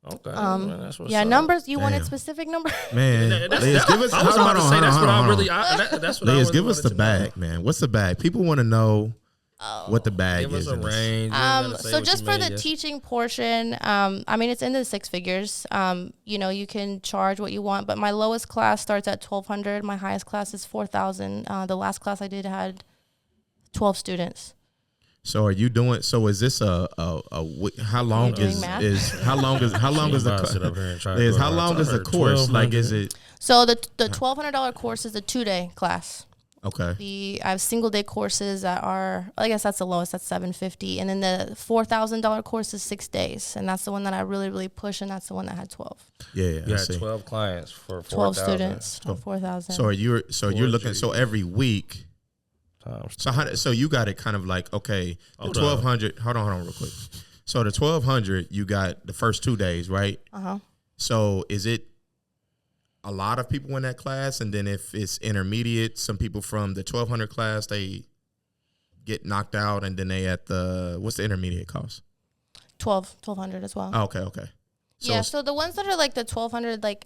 Okay. Man, that's what's up. Numbers. You wanted specific numbers? Man, Liz, give us. I was about to say that's what I really. That's what I Liz, really give us the bag, man. What's the bag? People want to know what the bag give is. Give us a range. So just for the teaching portion, I mean, it's in the 6 figures. You can charge what you want, but my lowest class starts at $1,200. My highest class is $4,000. The last class I did had 12 students. So are you doing? So is this how long is the course? Like, is it? So the $1,200 course is a 2-day class. Okay. I have single day courses that are, I guess that's the lowest. That's $750, and then the $4,000 course is 6 days, and that's the one that I really really push, and that's the one that had 12. Yeah, you had 12 clients for 12 students for 4,000. So you're looking every week. So you got it kind of like, okay, the 1,200. Hold on real quick. So the 1,200, you got the first 2 days, right? So is it a lot of people in that class? And then if it's intermediate, some people from the 1,200 class, they get knocked out, and then they at what's the intermediate cost? 1,200 as well. Oh, okay. So so the ones that are like the 1,200, like,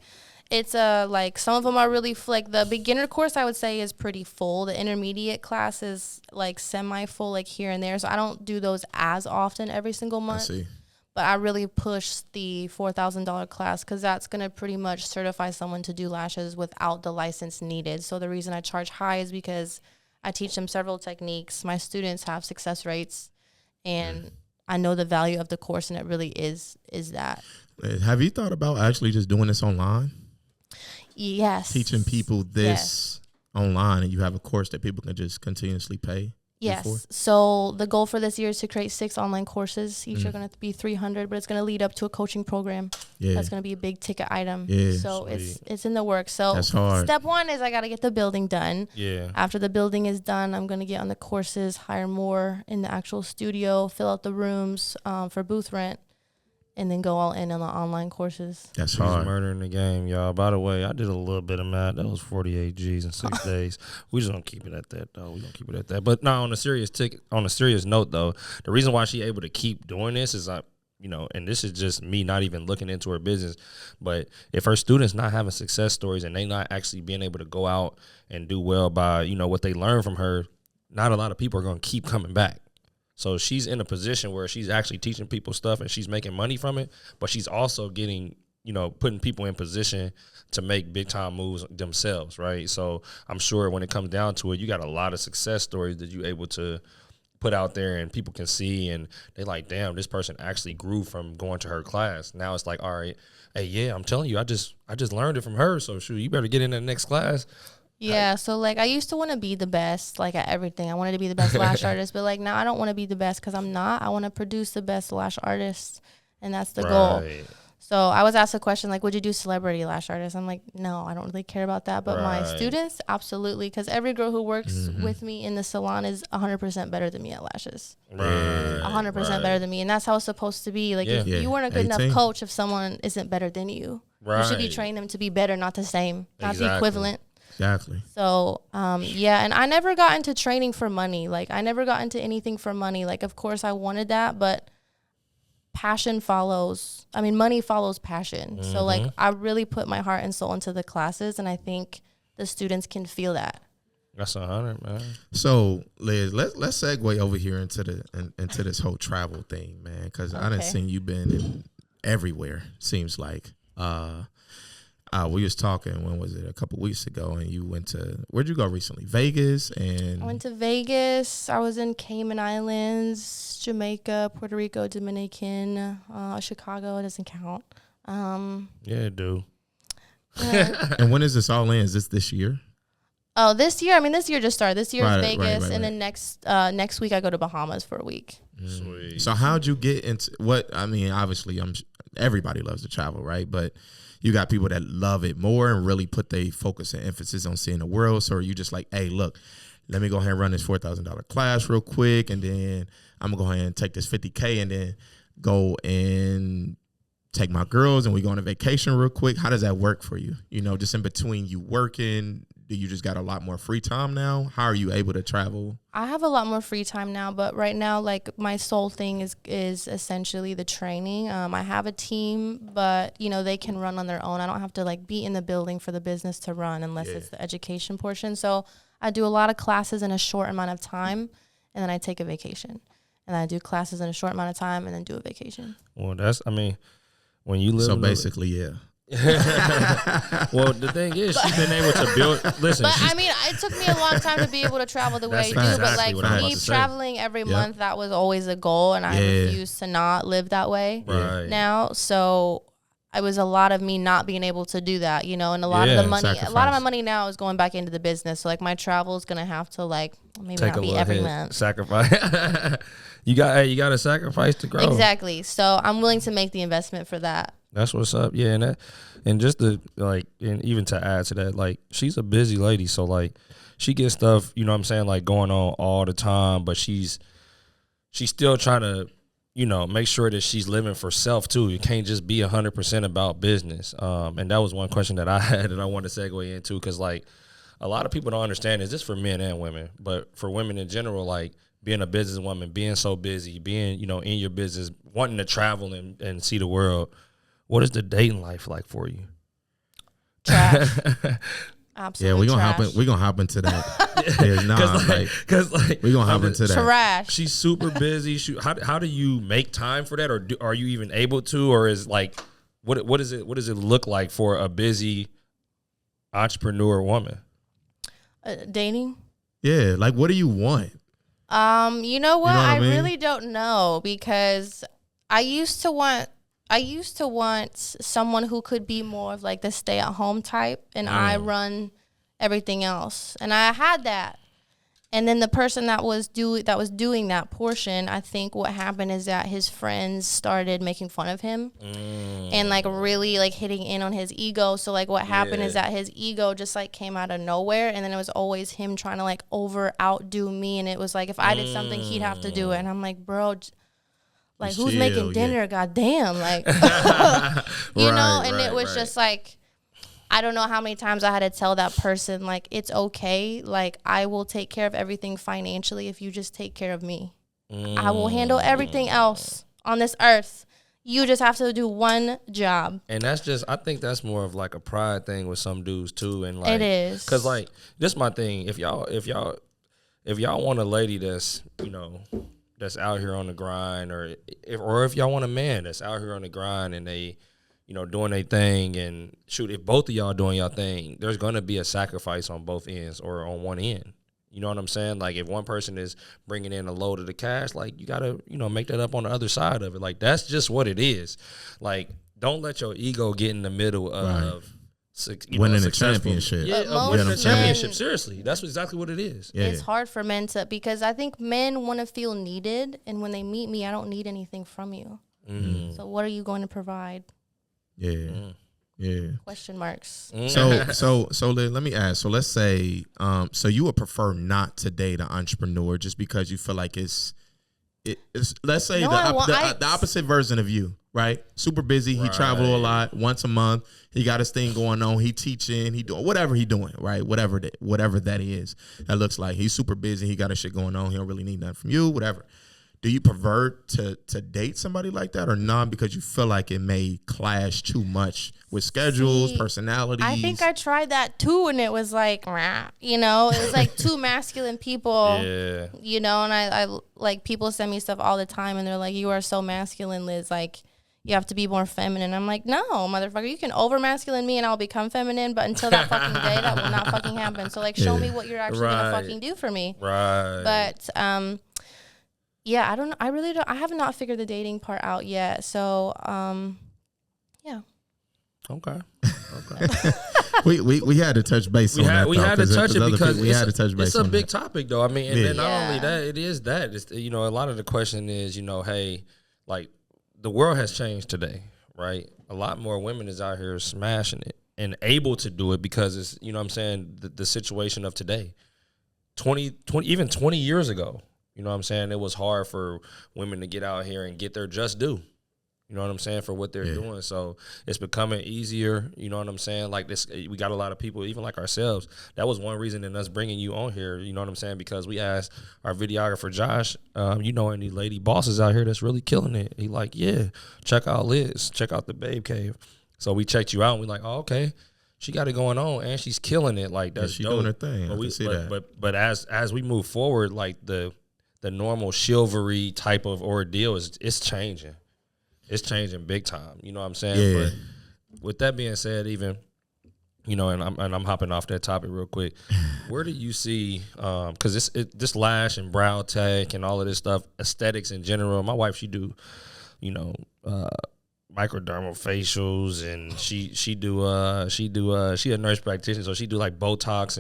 it's like some of them are really like the beginner course I would say is pretty full. The intermediate class is like semi-full, like here and there. So I don't do those as often every single month. I see. But I really push the $4,000 class because that's going to pretty much certify someone to do lashes without the license needed. So the reason I charge high is because I teach them several techniques. My students have success rates, and I know the value of the course, and it really is that. Have you thought about actually just doing this online? Yes. Teaching people this online, and you have a course that people can just continuously pay? Yes. So the goal for this year is to create 6 online courses. Each are going to be $300, but it's going to lead up to a coaching program. Yeah. That's going to be a big ticket item. Yeah. So it's in the works. So that's hard. Step 1 is I got to get the building done. Yeah. After the building is done, I'm going to get on the courses, hire more in the actual studio, fill out the rooms for booth rent, and then go all in on the online courses. That's hard. Murdering the game, y'all. By the way, I did a little bit of math. That was 48 G's in 6 days. We just don't keep it at that, though. We don't keep it at that. But no, on a serious note, though, the reason why she able to keep doing this is, and this is just me not even looking into her business, but if her students not having success stories and they not actually being able to go out and do well by, what they learn from her, not a lot of people are going to keep coming back. So she's in a position where she's actually teaching people stuff and she's making money from it, but she's also getting, putting people in position to make big time moves themselves, right? So I'm sure when it comes down to it, you got a lot of success stories that you're able to put out there and people can see, and they're like, damn, this person actually grew from going to her class. Now it's like, all right, hey, yeah, I'm telling you, I just learned it from her. So shoot, you better get in the next class. Yeah, so I used to want to be the best at everything. I wanted to be the best lash artist, but now I don't want to be the best because I'm not. I want to produce the best lash artists, and that's the goal. So I was asked a question would you do celebrity lash artists? I'm like, no, I don't really care about that. But my students, absolutely, because every girl who works with me in the salon is 100% better than me at lashes. 100% better than me, and that's how it's supposed to be. If you weren't a good enough coach, if someone isn't better than you, you should be training them to be better, not the same, not the equivalent. Exactly. So, and I never got into training for money. I never got into anything for money. Of course I wanted that, but money follows passion. Mm-hmm. So, I really put my heart and soul into the classes, and I think the students can feel that. That's 100, man. So, Liz, let's segue over here into this whole travel thing, man, because I done seen you been everywhere, seems like. We was talking, when was it, a couple weeks ago, and you went to, where'd you go recently? Vegas? And I went to Vegas. I was in Cayman Islands, Jamaica, Puerto Rico, Dominican, Chicago. It doesn't count. Yeah, it do. And when is this all in? Is this year? Oh, this year? This year just started. This year is Vegas, and then next week I go to Bahamas for a week. Sweet. So how'd you get into obviously everybody loves to travel, right? But you got people that love it more and really put their focus and emphasis on seeing the world. So are you just like, hey, look, let me go ahead and run this $4,000 class real quick, and then I'm going to go ahead and take this $50K and then go and take my girls and we go on a vacation real quick? How does that work for you? Just in between you working, do you just got a lot more free time now? How are you able to travel? I have a lot more free time now, but right now, my sole thing is essentially the training. I have a team, but they can run on their own. I don't have to be in the building for the business to run unless it's the education portion. So I do a lot of classes in a short amount of time, and then I take a vacation. And I do classes in a short amount of time and then do a vacation. Well, when you live. So basically, yeah. Well, the thing is, she's been able to build. Listen, but it took me a long time to be able to travel the way I do. Exactly but me traveling every month, that was always a goal, and I refuse to not live that way now. So it was a lot of me not being able to do that, and a lot of the money, a lot of my money now is going back into the business. So my travel is gonna have to maybe take not be every month. Sacrifice. You got to sacrifice to grow. Exactly. So I'm willing to make the investment for that. That's what's up. Yeah, and just to and even to add to that, she's a busy lady, so she gets stuff, going on all the time, but she's still trying to, make sure that she's living for self too. You can't just be 100% about business. And that was one question that I had that I wanted to segue into, because a lot of people don't understand, is this for men and women, but for women in general, being a businesswoman, being so busy, being, in your business, wanting to travel and see the world. What is the dating life like for you? Trash. Absolutely. Yeah, we're gonna hop into that. We're gonna hop into that. Trash. She's super busy. How do you make time for that, or are you even able to, or is what does it look like for a busy entrepreneur woman? Dating. Yeah, like what do you want? You know what? I mean? Really don't know, because I used to want someone who could be more of like the stay-at-home type, and I run everything else. And I had that. And then the person that was doing that portion, I think what happened is that his friends started making fun of him and like really like hitting in on his ego. So like what happened is that his ego just like came out of nowhere, and then it was always him trying to like outdo me. And it was like if I did something, he'd have to do it. And I'm like, bro, like who's making dinner? Goddamn, like you know. And it was just like, I don't know how many times I had to tell that person, like, it's okay. Like, I will take care of everything financially if you just take care of me. I will handle everything else on this earth. You just have to do one job. And that's just, I think that's more of like a pride thing with some dudes too. And like, it is. Cause like, this is my thing. If y'all want a lady that's, you know, that's out here on the grind, or if y'all want a man that's out here on the grind and they, you know, doing their thing, and shoot, if both of y'all doing y'all thing, there's going to be a sacrifice on both ends or on one end. You know what I'm saying? Like if one person is bringing in a load of the cash, like you got to, you know, make that up on the other side of it. Like that's just what it is. Like don't let your ego get in the middle of winning a championship. Yeah, winning a championship. Seriously, that's exactly what it is. Yeah. It's hard for men to, because I think men want to feel needed, and when they meet me, I don't need anything from you. So what are you going to provide? Yeah. Yeah. Question marks. So let me ask. So let's say, so you would prefer not to date an entrepreneur just because you feel like it's let's say the opposite version of you, right? Super busy. He travel a lot. Once a month, he got his thing going on. He teaching. He doing whatever he doing, right? Whatever that is. That looks like he's super busy. He got his shit going on. He don't really need nothing from you. Whatever. Do you prefer to date somebody like that or not, because you feel like it may clash too much with schedules, personalities? I think I tried that too, and it was like, you know, it was like two masculine people, you know, and I like people send me stuff all the time, and they're like, you are so masculine, Liz, like you have to be more feminine. I'm like, no, motherfucker, you can over masculine me and I'll become feminine, but until that fucking day, that will not fucking happen. So like, show me what you're actually gonna fucking do for me. But yeah, I don't know. I really don't. I have not figured the dating part out yet. So, yeah. Okay. we had to touch base on that. We had to touch it because it's a big topic, though. I mean, and then not only that, it is that. It's, you know, a lot of the question is, you know, hey, like the world has changed today, right? A lot more women is out here smashing it and able to do it because it's, you know what I'm saying, the situation of today. 20 years ago. You know what I'm saying? It was hard for women to get out here and get their just due. You know what I'm saying? For what they're doing. So it's becoming easier. You know what I'm saying? Like this, we got a lot of people, even like ourselves. That was one reason in us bringing you on here. You know what I'm saying? Because we asked our videographer, Josh, you know, any lady bosses out here that's really killing it. He like, yeah, check out Liz. Check out the Babe Cave. So we checked you out and we like, oh, okay. She got it going on and she's killing it. Like that's she's doing her thing. But we see that. But as we move forward, like the normal chivalry type of ordeal it's changing. It's changing big time. You know what I'm saying? Yeah. But with that being said, even, you know, and I'm hopping off that topic real quick. Where do you see, because this lash and brow tech and all of this stuff, aesthetics in general. My wife, she do, you know, microdermal facials, and she a nurse practitioner, so she do like Botox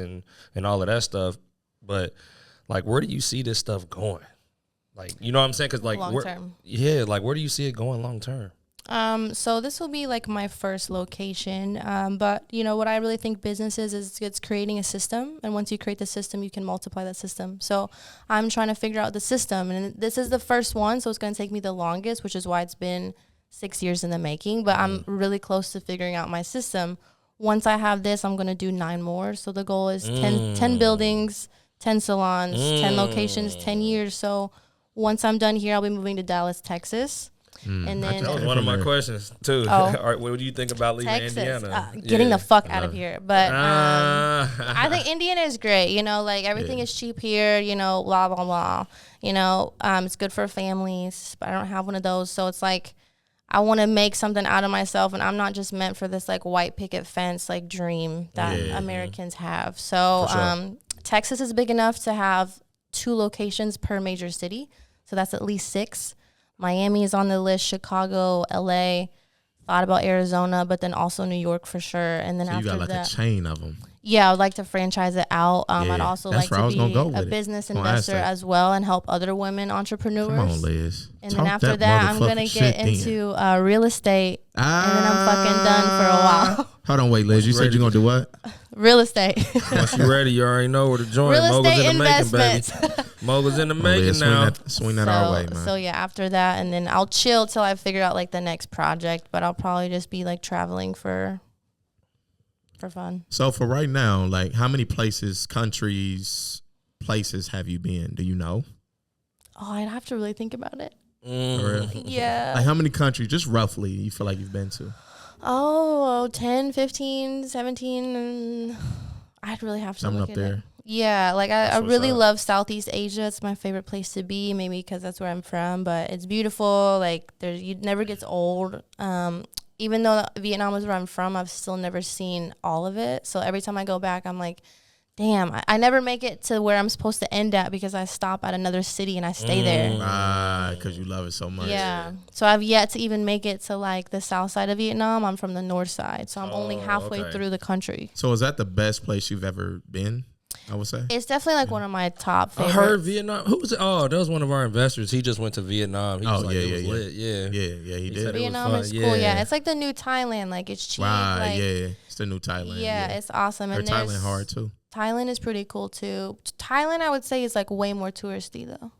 and all of that stuff. But like, where do you see this stuff going? Like, you know what I'm saying? Because like, long term. Yeah, like where do you see it going long term? So this will be like my first location. But you know what I really think business is it's creating a system, and once you create the system, you can multiply that system. So I'm trying to figure out the system, and this is the first one, so it's going to take me the longest, which is why it's been 6 years in the making. But I'm really close to figuring out my system. Once I have this, I'm going to do 9 more. So the goal is 10 buildings, 10 salons, 10 locations, 10 years. So once I'm done here, I'll be moving to Dallas, Texas. And then that was one of my questions too. Oh, what do you think about leaving Texas, Indiana? Getting the fuck out of here. But I think Indiana is great. You know, like everything is cheap here. You know, blah blah blah. You know, it's good for families. But I don't have one of those, so it's like I want to make something out of myself, and I'm not just meant for this like white picket fence like dream that Americans have. So Texas is big enough to have 2 locations per major city. So that's at least 6. Miami is on the list, Chicago, LA, thought about Arizona, but then also New York for sure. And then So you after got like that, a chain of them. yeah, I would like to franchise it out. I'd also that's like where I to was gonna be go a with it. business Come on, ask investor that. as well and help other women entrepreneurs. Come on, Liz. And Talk then after that, I'm going to motherfucking get shit then. into real estate. And then I'm fucking done for a while. Hold on, wait, Liz. You said you're going to do what? Real estate. Once you're ready, you already know where to join. Real Moguls estate in the making, investments. baby. Moguls in the Oh, making Liz, now. swing that our way, man. So yeah, after that, and then I'll chill till I figure out like the next project. But I'll probably just be like traveling for fun. So for right now, like how many places have you been? Do you know? Oh, I'd have to really think about it. For real? Yeah. Like how many countries, just roughly, you feel like you've been to? Oh, 10, 15, 17. I'd really have to Something look up at there. it. Yeah, like I what's really up. love Southeast Asia. It's my favorite place to be, maybe because that's where I'm from. But it's beautiful. Like it never gets old. Even though Vietnam is where I'm from, I've still never seen all of it. So every time I go back, I'm like, damn, I never make it to where I'm supposed to end at because I stop at another city and I stay there. Right, because you love it so much. Yeah. So I've yet to even make it to like the south side of Vietnam. I'm from the north side. So I'm only halfway okay. through the country. So is that the best place you've ever been, I would say? It's definitely like one of my top I favorites. heard Vietnam. Who was it? Oh, that was one of our investors. He just went to Vietnam. He was Oh, like, yeah, it was yeah, lit. Yeah. Yeah, he He did. said it was Vietnam fun. is cool. Yeah, Yeah. it's like the new Thailand. Like it's cheap. Right, like, yeah. It's the new Thailand. Yeah, it's awesome. Or And Thailand hard too. Thailand is pretty cool too. Thailand, I would say, is like way more touristy though.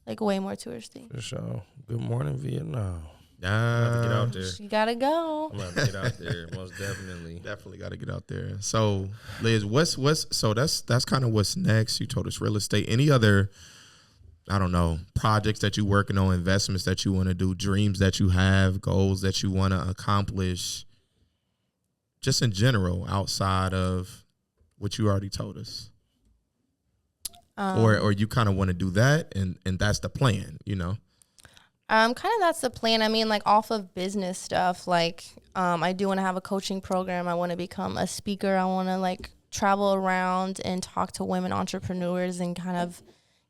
Like way more touristy. For sure. Good morning, Vietnam. Nah, I'm about to get out there. You gotta go. I'm about to get out there. Most definitely. Definitely got to get out there. So, Liz, what's so that's kind of what's next. You told us real estate. Any other, I don't know, projects that you're working on, investments that you want to do, dreams that you have, goals that you want to accomplish, just in general, outside of what you already told us, or you kind of want to do that, and that's the plan, you know. Kind of that's the plan. I mean, like off of business stuff, like I do want to have a coaching program. I want to become a speaker. I want to like travel around and talk to women entrepreneurs and kind of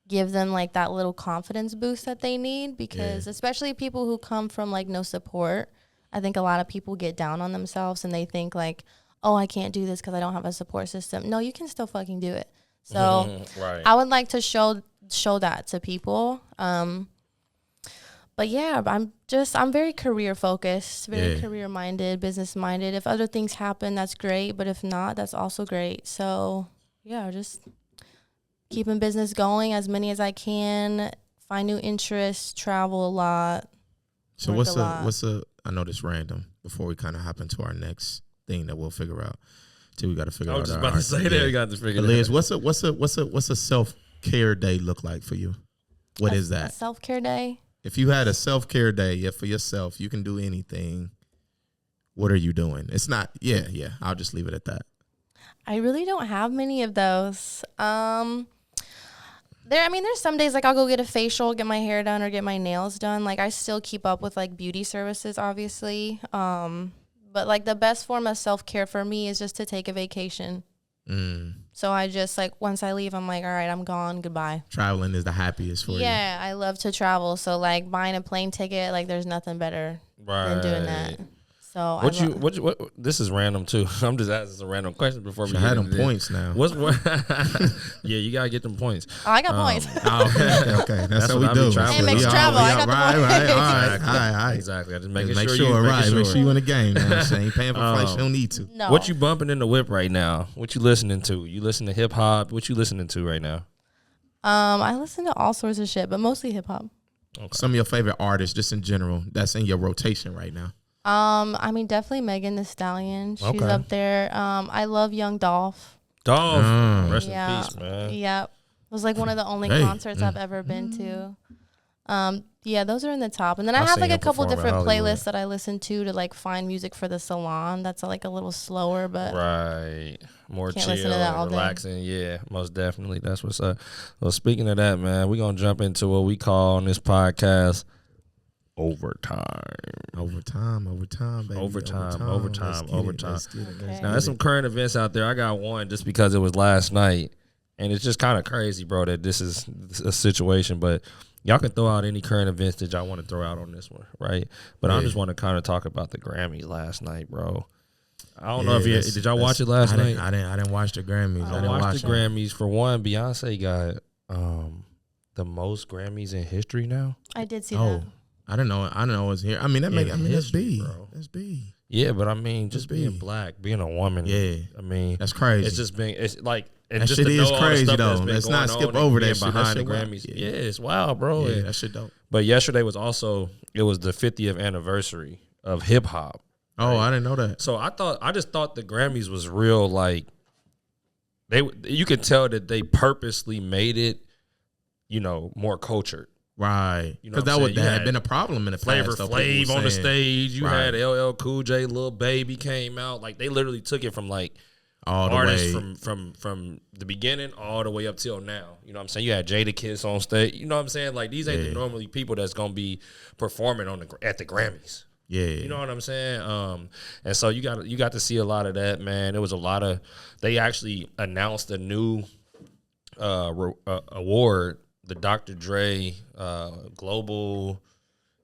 give them like that little confidence boost that they need, because especially people who come from like no support, I think a lot of people get down on themselves and they think like, oh, I can't do this because I don't have a support system. No, you can still fucking do it. So Right. I would like to show that to people. But yeah, I'm very career focused, very career minded, business minded. If other things happen, that's great. But if not, that's also great. So yeah, just keeping business going as many as I can, find new interests, travel a lot. So work what's a I know this random before we kind of hop into our next thing that we'll figure out. Till we got to figure out. I was just about to say that. We got to figure But it Liz, out. what's a self-care day look like for you? What is A that? self-care day. If you had a self-care day, for yourself, you can do anything. What are you doing? It's not, I'll just leave it at that. I really don't have many of those. There's some days like I'll go get a facial, get my hair done, or get my nails done. Like I still keep up with like beauty services, obviously. But like the best form of self-care for me is just to take a vacation. So I just like, once I leave, I'm like, all right, I'm gone. Goodbye. Traveling is the happiest for you. Yeah, I love to travel. So like buying a plane ticket, like there's nothing better than doing that. So what this is random too. I'm just asking some random questions before we I get had them into points now. What's yeah, you gotta get them points. Oh, I got points. Okay. That's how what we I be do. traveling. It makes travel. I got the right. points. All right. Exactly. I just making Make sure sure, you right. making Make sure. sure you in the game. Man. She ain't paying for flights. She don't need to. No. What you bumping in the whip right now? What you listening to? You listen to hip hop? What you listening to right now? I listen to all sorts of shit, but mostly hip hop. Okay. Some of your favorite artists, just in general, that's in your rotation right now. Definitely Megan Thee Stallion. She's Okay. up there. I love Young Dolph. Dolph, rest Yeah. in peace, man. Yep. It was like one of the only Hey. concerts I've ever been to. Yeah, those are in the top. And then I I've have seen like a him couple perform at different Hollywood. playlists that I listen to like find music for the salon. That's like a little slower, but Right. More Can't chill listen to that all and day. relaxing. Yeah, most definitely. That's what's up. Well, speaking of that, man, we're going to jump into what we call on this podcast overtime. Overtime, baby. Overtime. Let's get it. Okay. Now, there's some current events out there. I got one just because it was last night. And it's just kind of crazy, bro, that this is a situation. But y'all can throw out any current events that y'all want to throw out on this one, right? But I just want to kind of talk about the Grammys last night, bro. I don't know if did y'all watch it last night? I didn't watch the Grammys. I didn't watch the Grammys. For one, Beyonce got the most Grammys in history now. I did see that. I didn't know it was here. I mean, that's B. Bro. That's B. Yeah, but I mean, just being black, being a woman. Yeah. I mean, that's crazy. It's just being, it's like, and that just shit to know is all crazy, the stuff though. that's been Let's going not skip on over and that shit. behind That the shit Grammys. wild. Yeah, it's wild, bro. Yeah, that shit dope. But yesterday was also, it was the 50th anniversary of hip hop. Oh, right? I didn't know that. So I just thought the Grammys was real, like, you could tell that they purposely made it, more cultured. Right. Because that had been a problem in the Flavor past. Flav on the stage. You had LL Cool J, Lil Baby came out. Like, they literally took it from, like, all the artists way from the beginning all the way up till now. You know what I'm saying? You had Jadakiss on stage. You know what I'm saying? Like, these ain't the normally people that's going to be performing at the Grammys. Yeah. You know what I'm saying? And so you got to see a lot of that, man. There was a lot of, they actually announced a new award, the Dr. Dre Global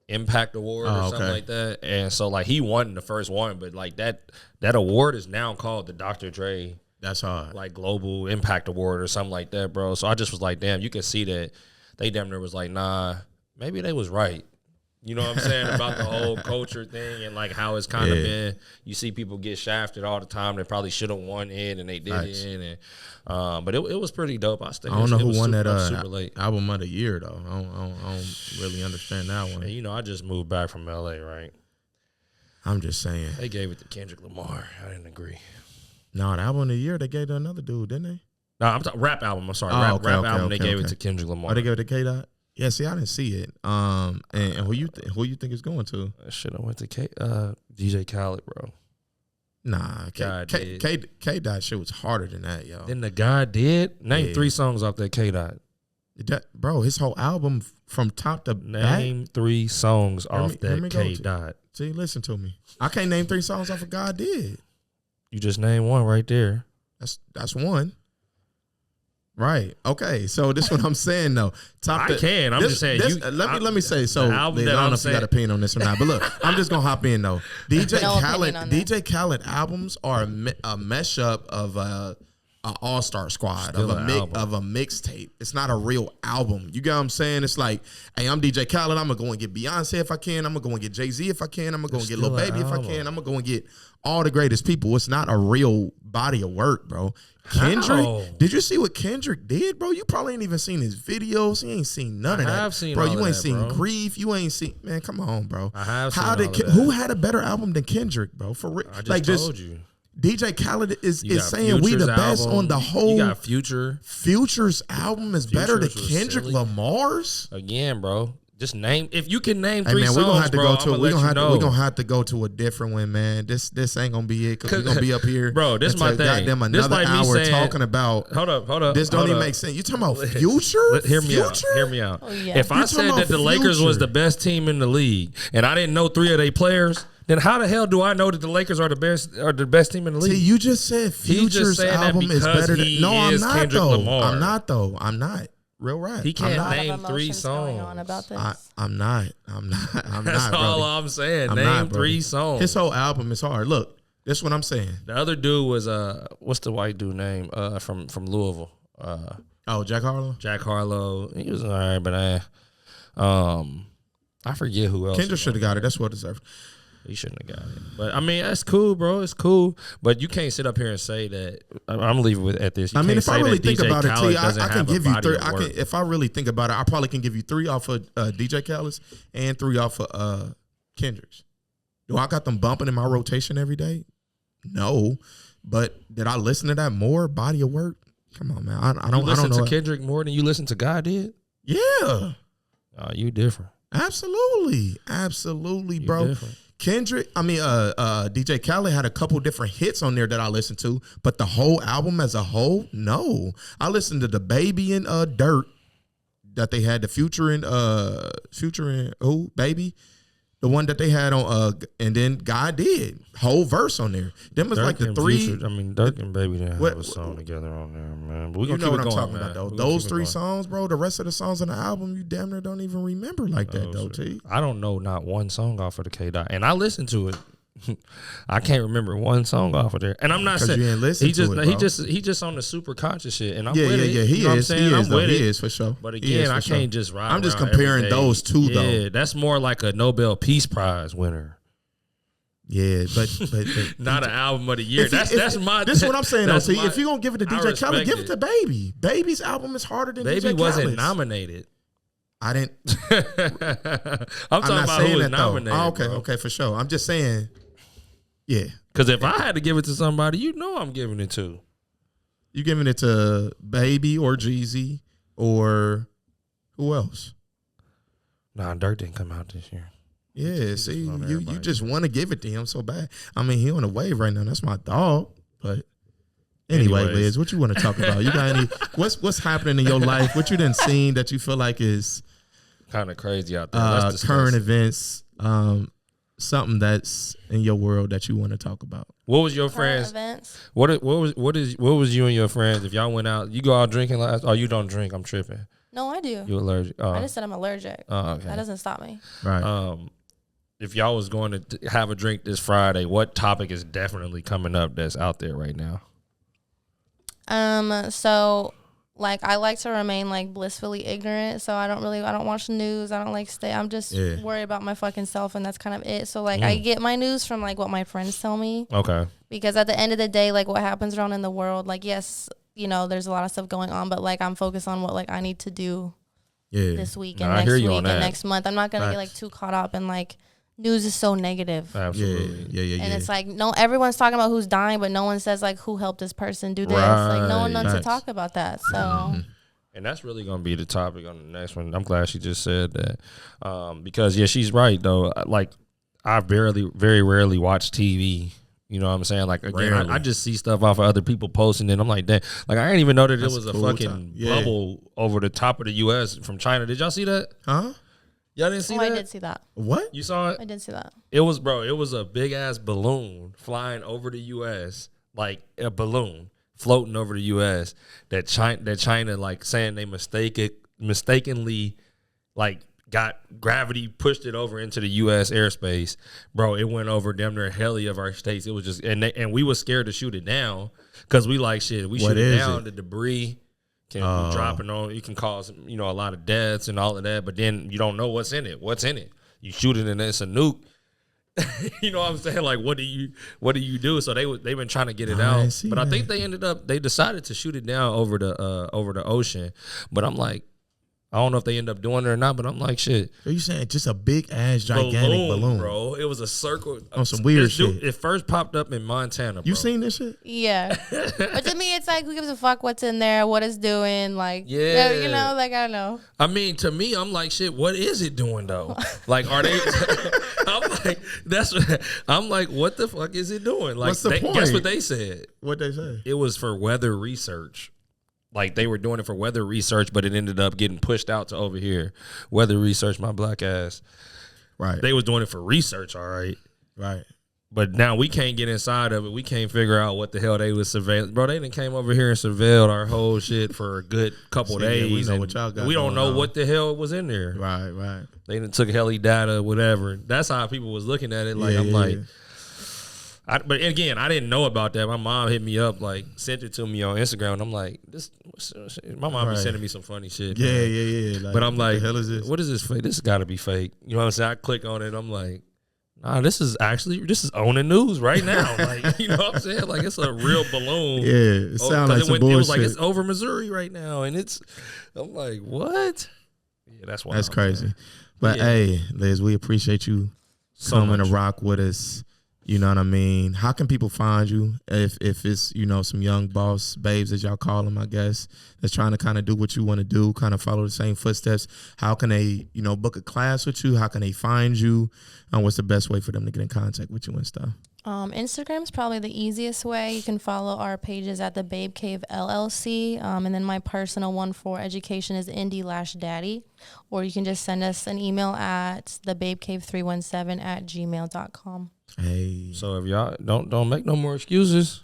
Impact Award or something like that. And so, like, he won the first one, but like that award is now called the Dr. Dre. That's hard. Like, Global Impact Award or something like that, bro. So I just was like, damn, you can see that they damn near was like, nah, maybe they was right. You know what I'm saying? About the whole culture thing and like how it's kind of been. You see people get shafted all the time. They probably should have won it and they didn't. And but it was pretty dope. I don't know who won that album of the year though. I don't really understand that one. And, I just moved back from LA, right? I'm just saying. They gave it to Kendrick Lamar. I didn't agree. No, the album of the year they gave to another dude, didn't they? No, I'm talking rap album. I'm sorry, rap album. They gave it to Kendrick Lamar. Oh, they gave it to K-Dot? Yeah, see, I didn't see it. And who you think it's going to? Shit, I went to DJ Khaled, bro. Nah, K-Dot shit was harder than that, yo. Then the guy did name 3 songs off that K-Dot. Bro, his whole album from top to back. Name 3 songs off that K-Dot. See, listen to me. I can't name 3 songs off of God Did. You just named one right there. That's one. Right. Okay. So this is what I'm saying though. I'm just saying. Let me say. So I don't know if you got an opinion on this or not, but look, I'm just gonna hop in though. DJ Khaled albums are a mesh up of an all-star squad of a mixtape. It's not a real album. You get what I'm saying? It's like, hey, I'm DJ Khaled. I'm gonna go and get Beyonce if I can. I'm gonna go and get Jay-Z if I can. I'm gonna go and get Lil Baby if I can. I'm gonna go and get all the greatest people. It's not a real body of work, bro. Kendrick, did you see what Kendrick did, bro? You probably ain't even seen his videos. You ain't seen none of that. I have seen, bro. You ain't seen Grief. You ain't seen, man. Come on, bro. I have seen all of that. Who had a better album than Kendrick, bro? For real, I just told you. DJ Khaled is saying we the best on the whole. You got Future. Future's album is better than Kendrick Lamar's. Again, bro. Just name, if you can name 3 songs, we're gonna have to go to a different one, man. This ain't gonna be it because we're gonna be up here, bro. This is my thing. Goddamn, another hour talking about. Hold up. This don't even make sense. You talking about Future? Hear me out. Oh, yeah. If I said that the Lakers was the best team in the league, and I didn't know 3 of their players, then how the hell do I know that the Lakers are the best team in the league? See, you just said Future's album is better than. No, I'm not Kendrick though. Lamar. I'm not. Real rap. He can't name 3 songs. I'm not. That's all I'm saying. Name 3 songs. His whole album is hard. Look, this is what I'm saying. The other dude was what's the white dude name? From Louisville. Jack Harlow. Jack Harlow. He was all right, but I forget who else. Kendrick should have got it. That's what deserved. He shouldn't have got it. But, I mean, that's cool, bro. It's cool. But you can't sit up here and say that. I'm leaving it at this. If I really think about it, T, I can give you 3. If I really think about it, I probably can give you 3 off of DJ Khaled's and 3 off of Kendrick's. Do I got them bumping in my rotation every day? No. But did I listen to that more body of work? Come on, man. I don't listen know to Kendrick more than you listen to God did? Yeah. You different. Absolutely, bro. DJ Khaled had a couple different hits on there that I listened to, but the whole album as a whole, no. I listened to the Baby and Dirt that they had, the Future and Baby. The one that they had on, and then God did whole verse on there. Them was Dirk like the and 3. Future, I mean, Dirk and Baby didn't have a song together on there, man. But we gonna know keep what it I'm going, talking man. about, though. Those 3 songs, bro. The rest of the songs on the album, you damn near don't even remember like that, though. T. I don't know not one song off of the K Dot, and I listened to it. I can't remember one song off of there, and I'm not saying you ain't listen he just to it, he just on the super conscious shit, and I'm yeah, with it. yeah, he you know is. What I'm saying? He is, I'm with he it. is for sure. But again, I can't just ride. I'm just around comparing every day. those two, though. Yeah, that's more like a Nobel Peace Prize winner. Yeah, but not an album of the year. That's my. This is what I'm saying. Though, see, my, if you're gonna give it to DJ Khaled, give it to Baby. Baby's album is harder than Baby DJ Khaled's. wasn't nominated. I didn't. I'm talking about who was nominated. Oh, okay, bro. okay, for sure. I'm just saying. Yeah, because if I had to give it to somebody, you know, I'm giving it to. You giving it to Baby or Jeezy or who else? Nah, Dirk didn't come out this year. Yeah, see, you just want to give it to him so bad. I mean, he on the wave right now. That's my dog. But anyway, Liz, what you want to talk about? You got any? What's happening in your life? What you done seen that you feel like is kind of crazy out there? Current events. Something that's in your world that you want to talk about. What was your friends? What was you and your friends? If y'all went out, you go out drinking last? Oh, you don't drink. I'm tripping. No, I do. You allergic? I just said I'm allergic. Oh, okay. That doesn't stop me. Right. If y'all was going to have a drink this Friday, what topic is definitely coming up that's out there right now? So like I like to remain like blissfully ignorant. So I don't watch the news. I don't like I'm just worried about my fucking self, and that's kind of it. So like I get my news from like what my friends tell me. Okay. Because at the end of the day, like what happens around in the world, like yes, you know, there's a lot of stuff going on, but like I'm focused on what like I need to do this week and next week and next month. I'm not gonna get like too caught up in like news is so negative. Absolutely. Yeah. And it's like everyone's talking about who's dying, but no one says like who helped this person do this. Like no one wants to talk about that. So and that's really gonna be the topic on the next one. I'm glad she just said that. Because she's right though. Like I very rarely watch TV. You know what I'm saying? Like again, I just see stuff off of other people posting it. I'm like, damn. Like I didn't even know that there was a fucking bubble over the top of the U.S. from China. Did y'all see that? Huh? Y'all didn't see that? I did see that. What? You saw it? I did see that. It was a big ass balloon flying over the U.S. Like a balloon floating over the U.S. that China like saying they mistakenly like got gravity pushed it over into the U.S. airspace. Bro, it went over damn near heli of our states. It was just and we was scared to shoot it down because we like shit. We shoot it down, the debris can be dropping on. It can cause a lot of deaths and all of that. But then you don't know what's in it. You shoot it and it's a nuke. You know what I'm saying? Like what do you do? So they've been trying to get it out, but I think they decided to shoot it down over the ocean. But I'm like, I don't know if they end up doing it or not, but I'm like, shit. Are you saying just a big ass gigantic balloon, bro? It was a circle on some weird shit. It first popped up in Montana. Bro. You seen this shit? Yeah, but to me, it's like, who gives a fuck what's in there, what it's doing? Like, you know, like I don't know. I mean, to me, I'm like, shit. What is it doing though? Like, are they? I'm like, what the fuck is it doing? Like, what's the point? Guess what they said? What they say? It was for weather research. Like they were doing it for weather research, but it ended up getting pushed out to over here. Weather research, my black ass. Right. They was doing it for research, all right. Right. But now we can't get inside of it. We can't figure out what the hell they was surveilling. Bro, they done came over here and surveilled our whole shit for a good couple days. We know what y'all got. We don't know what the hell was in there. Right. They done took heli data, whatever. That's how people was looking at it. Like like. But again, I didn't know about that. My mom hit me up, like sent it to me on Instagram, and I'm like, my mom be sending me some funny shit. Yeah. Like, but I'm like, what the hell is this? What is this fake? This got to be fake. You know what I'm saying? I click on it. I'm like, nah, this is owning news right now. Like, you know what I'm saying? Like, it's a real balloon. Yeah, it sounds like some bullshit. It was like, it's over Missouri right now, and I'm like, what? Yeah, that's why. That's crazy. Man. But hey, Liz, we appreciate you coming to rock with us. You know what I mean? How can people find you if it's, some young boss babes, as y'all call them, I guess, that's trying to kind of do what you want to do, kind of follow the same footsteps? How can they, book a class with you? How can they find you? And what's the best way for them to get in contact with you and stuff? Instagram's probably the easiest way. You can follow our pages at the Babe Cave LLC. And then my personal one for education is Lash Daddy. Or you can just send us an email at thebabecave317@gmail.com. Hey. So if y'all don't make no more excuses.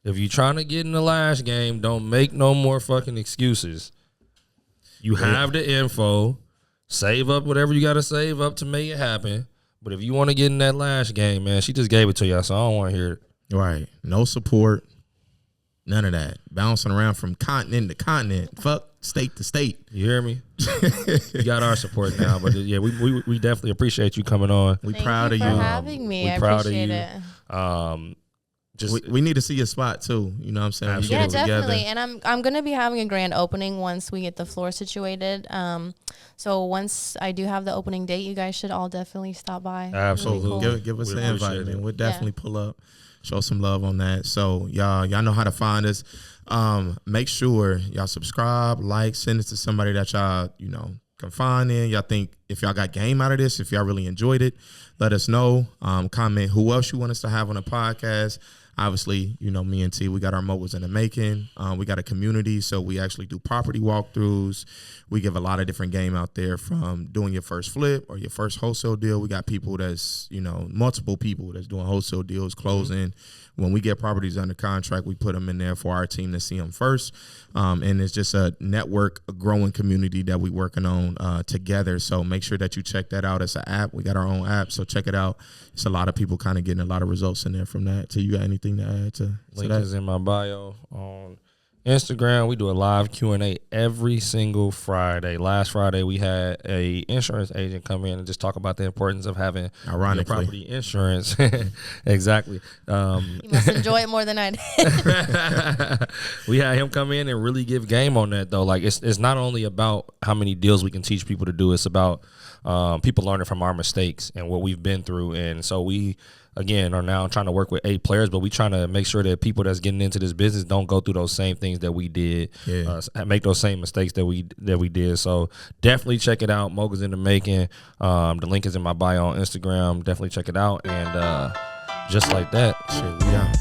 If you're trying to get in the Lash game, don't make no more fucking excuses. You have the info. Save up whatever you got to save up to make it happen. But if you want to get in that Lash game, man, she just gave it to y'all, so I don't want to hear it. Right. No support. None of that. Bouncing around from continent to continent. Fuck state to state. You hear me? You got our support now. But yeah, we definitely appreciate you coming on. We Thank proud you of for you. having me. We I proud of appreciate you. it. We need to see your spot too. You know what I'm saying? Absolutely. Yeah, Get it definitely. together. And I'm gonna be having a grand opening once we get the floor situated. So once I do have the opening date, you guys should all definitely stop by. Absolutely. Really cool. Give us We an invite, appreciate man. it. We'll definitely pull up, show some love on that. So y'all know how to find us. Make sure y'all subscribe, like, send it to somebody that y'all can find in. Y'all think if y'all got game out of this, if y'all really enjoyed it, let us know. Comment who else you want us to have on the podcast. Obviously, me and T, we got our Moguls in the making. We got a community, so we actually do property walkthroughs. We give a lot of different game out there, from doing your first flip or your first wholesale deal. We got people that's, multiple people that's doing wholesale deals, closing. When we get properties under contract, we put them in there for our team to see them first. And it's just a network, a growing community that we working on together. So make sure that you check that out. It's an app. We got our own app, so check it out. It's a lot of people kind of getting a lot of results in there from that. T, you got anything to add to Link that? is in my bio on Instagram. We do a live Q&A every single Friday. Last Friday, we had a insurance agent come in and just talk about the importance of having your property insurance. Exactly. You must enjoy it more than I did. We had him come in and really give game on that, though. Like, it's not only about how many deals we can teach people to do. It's about people learning from our mistakes and what we've been through. And so we, again, are now trying to work with 8 players, but we trying to make sure that people that's getting into this business don't go through those same things that we did, make those same mistakes that we did. So definitely check it out. Moguls in the making. The link is in my bio on Instagram. Definitely check it out. And just like that, Shit, we out.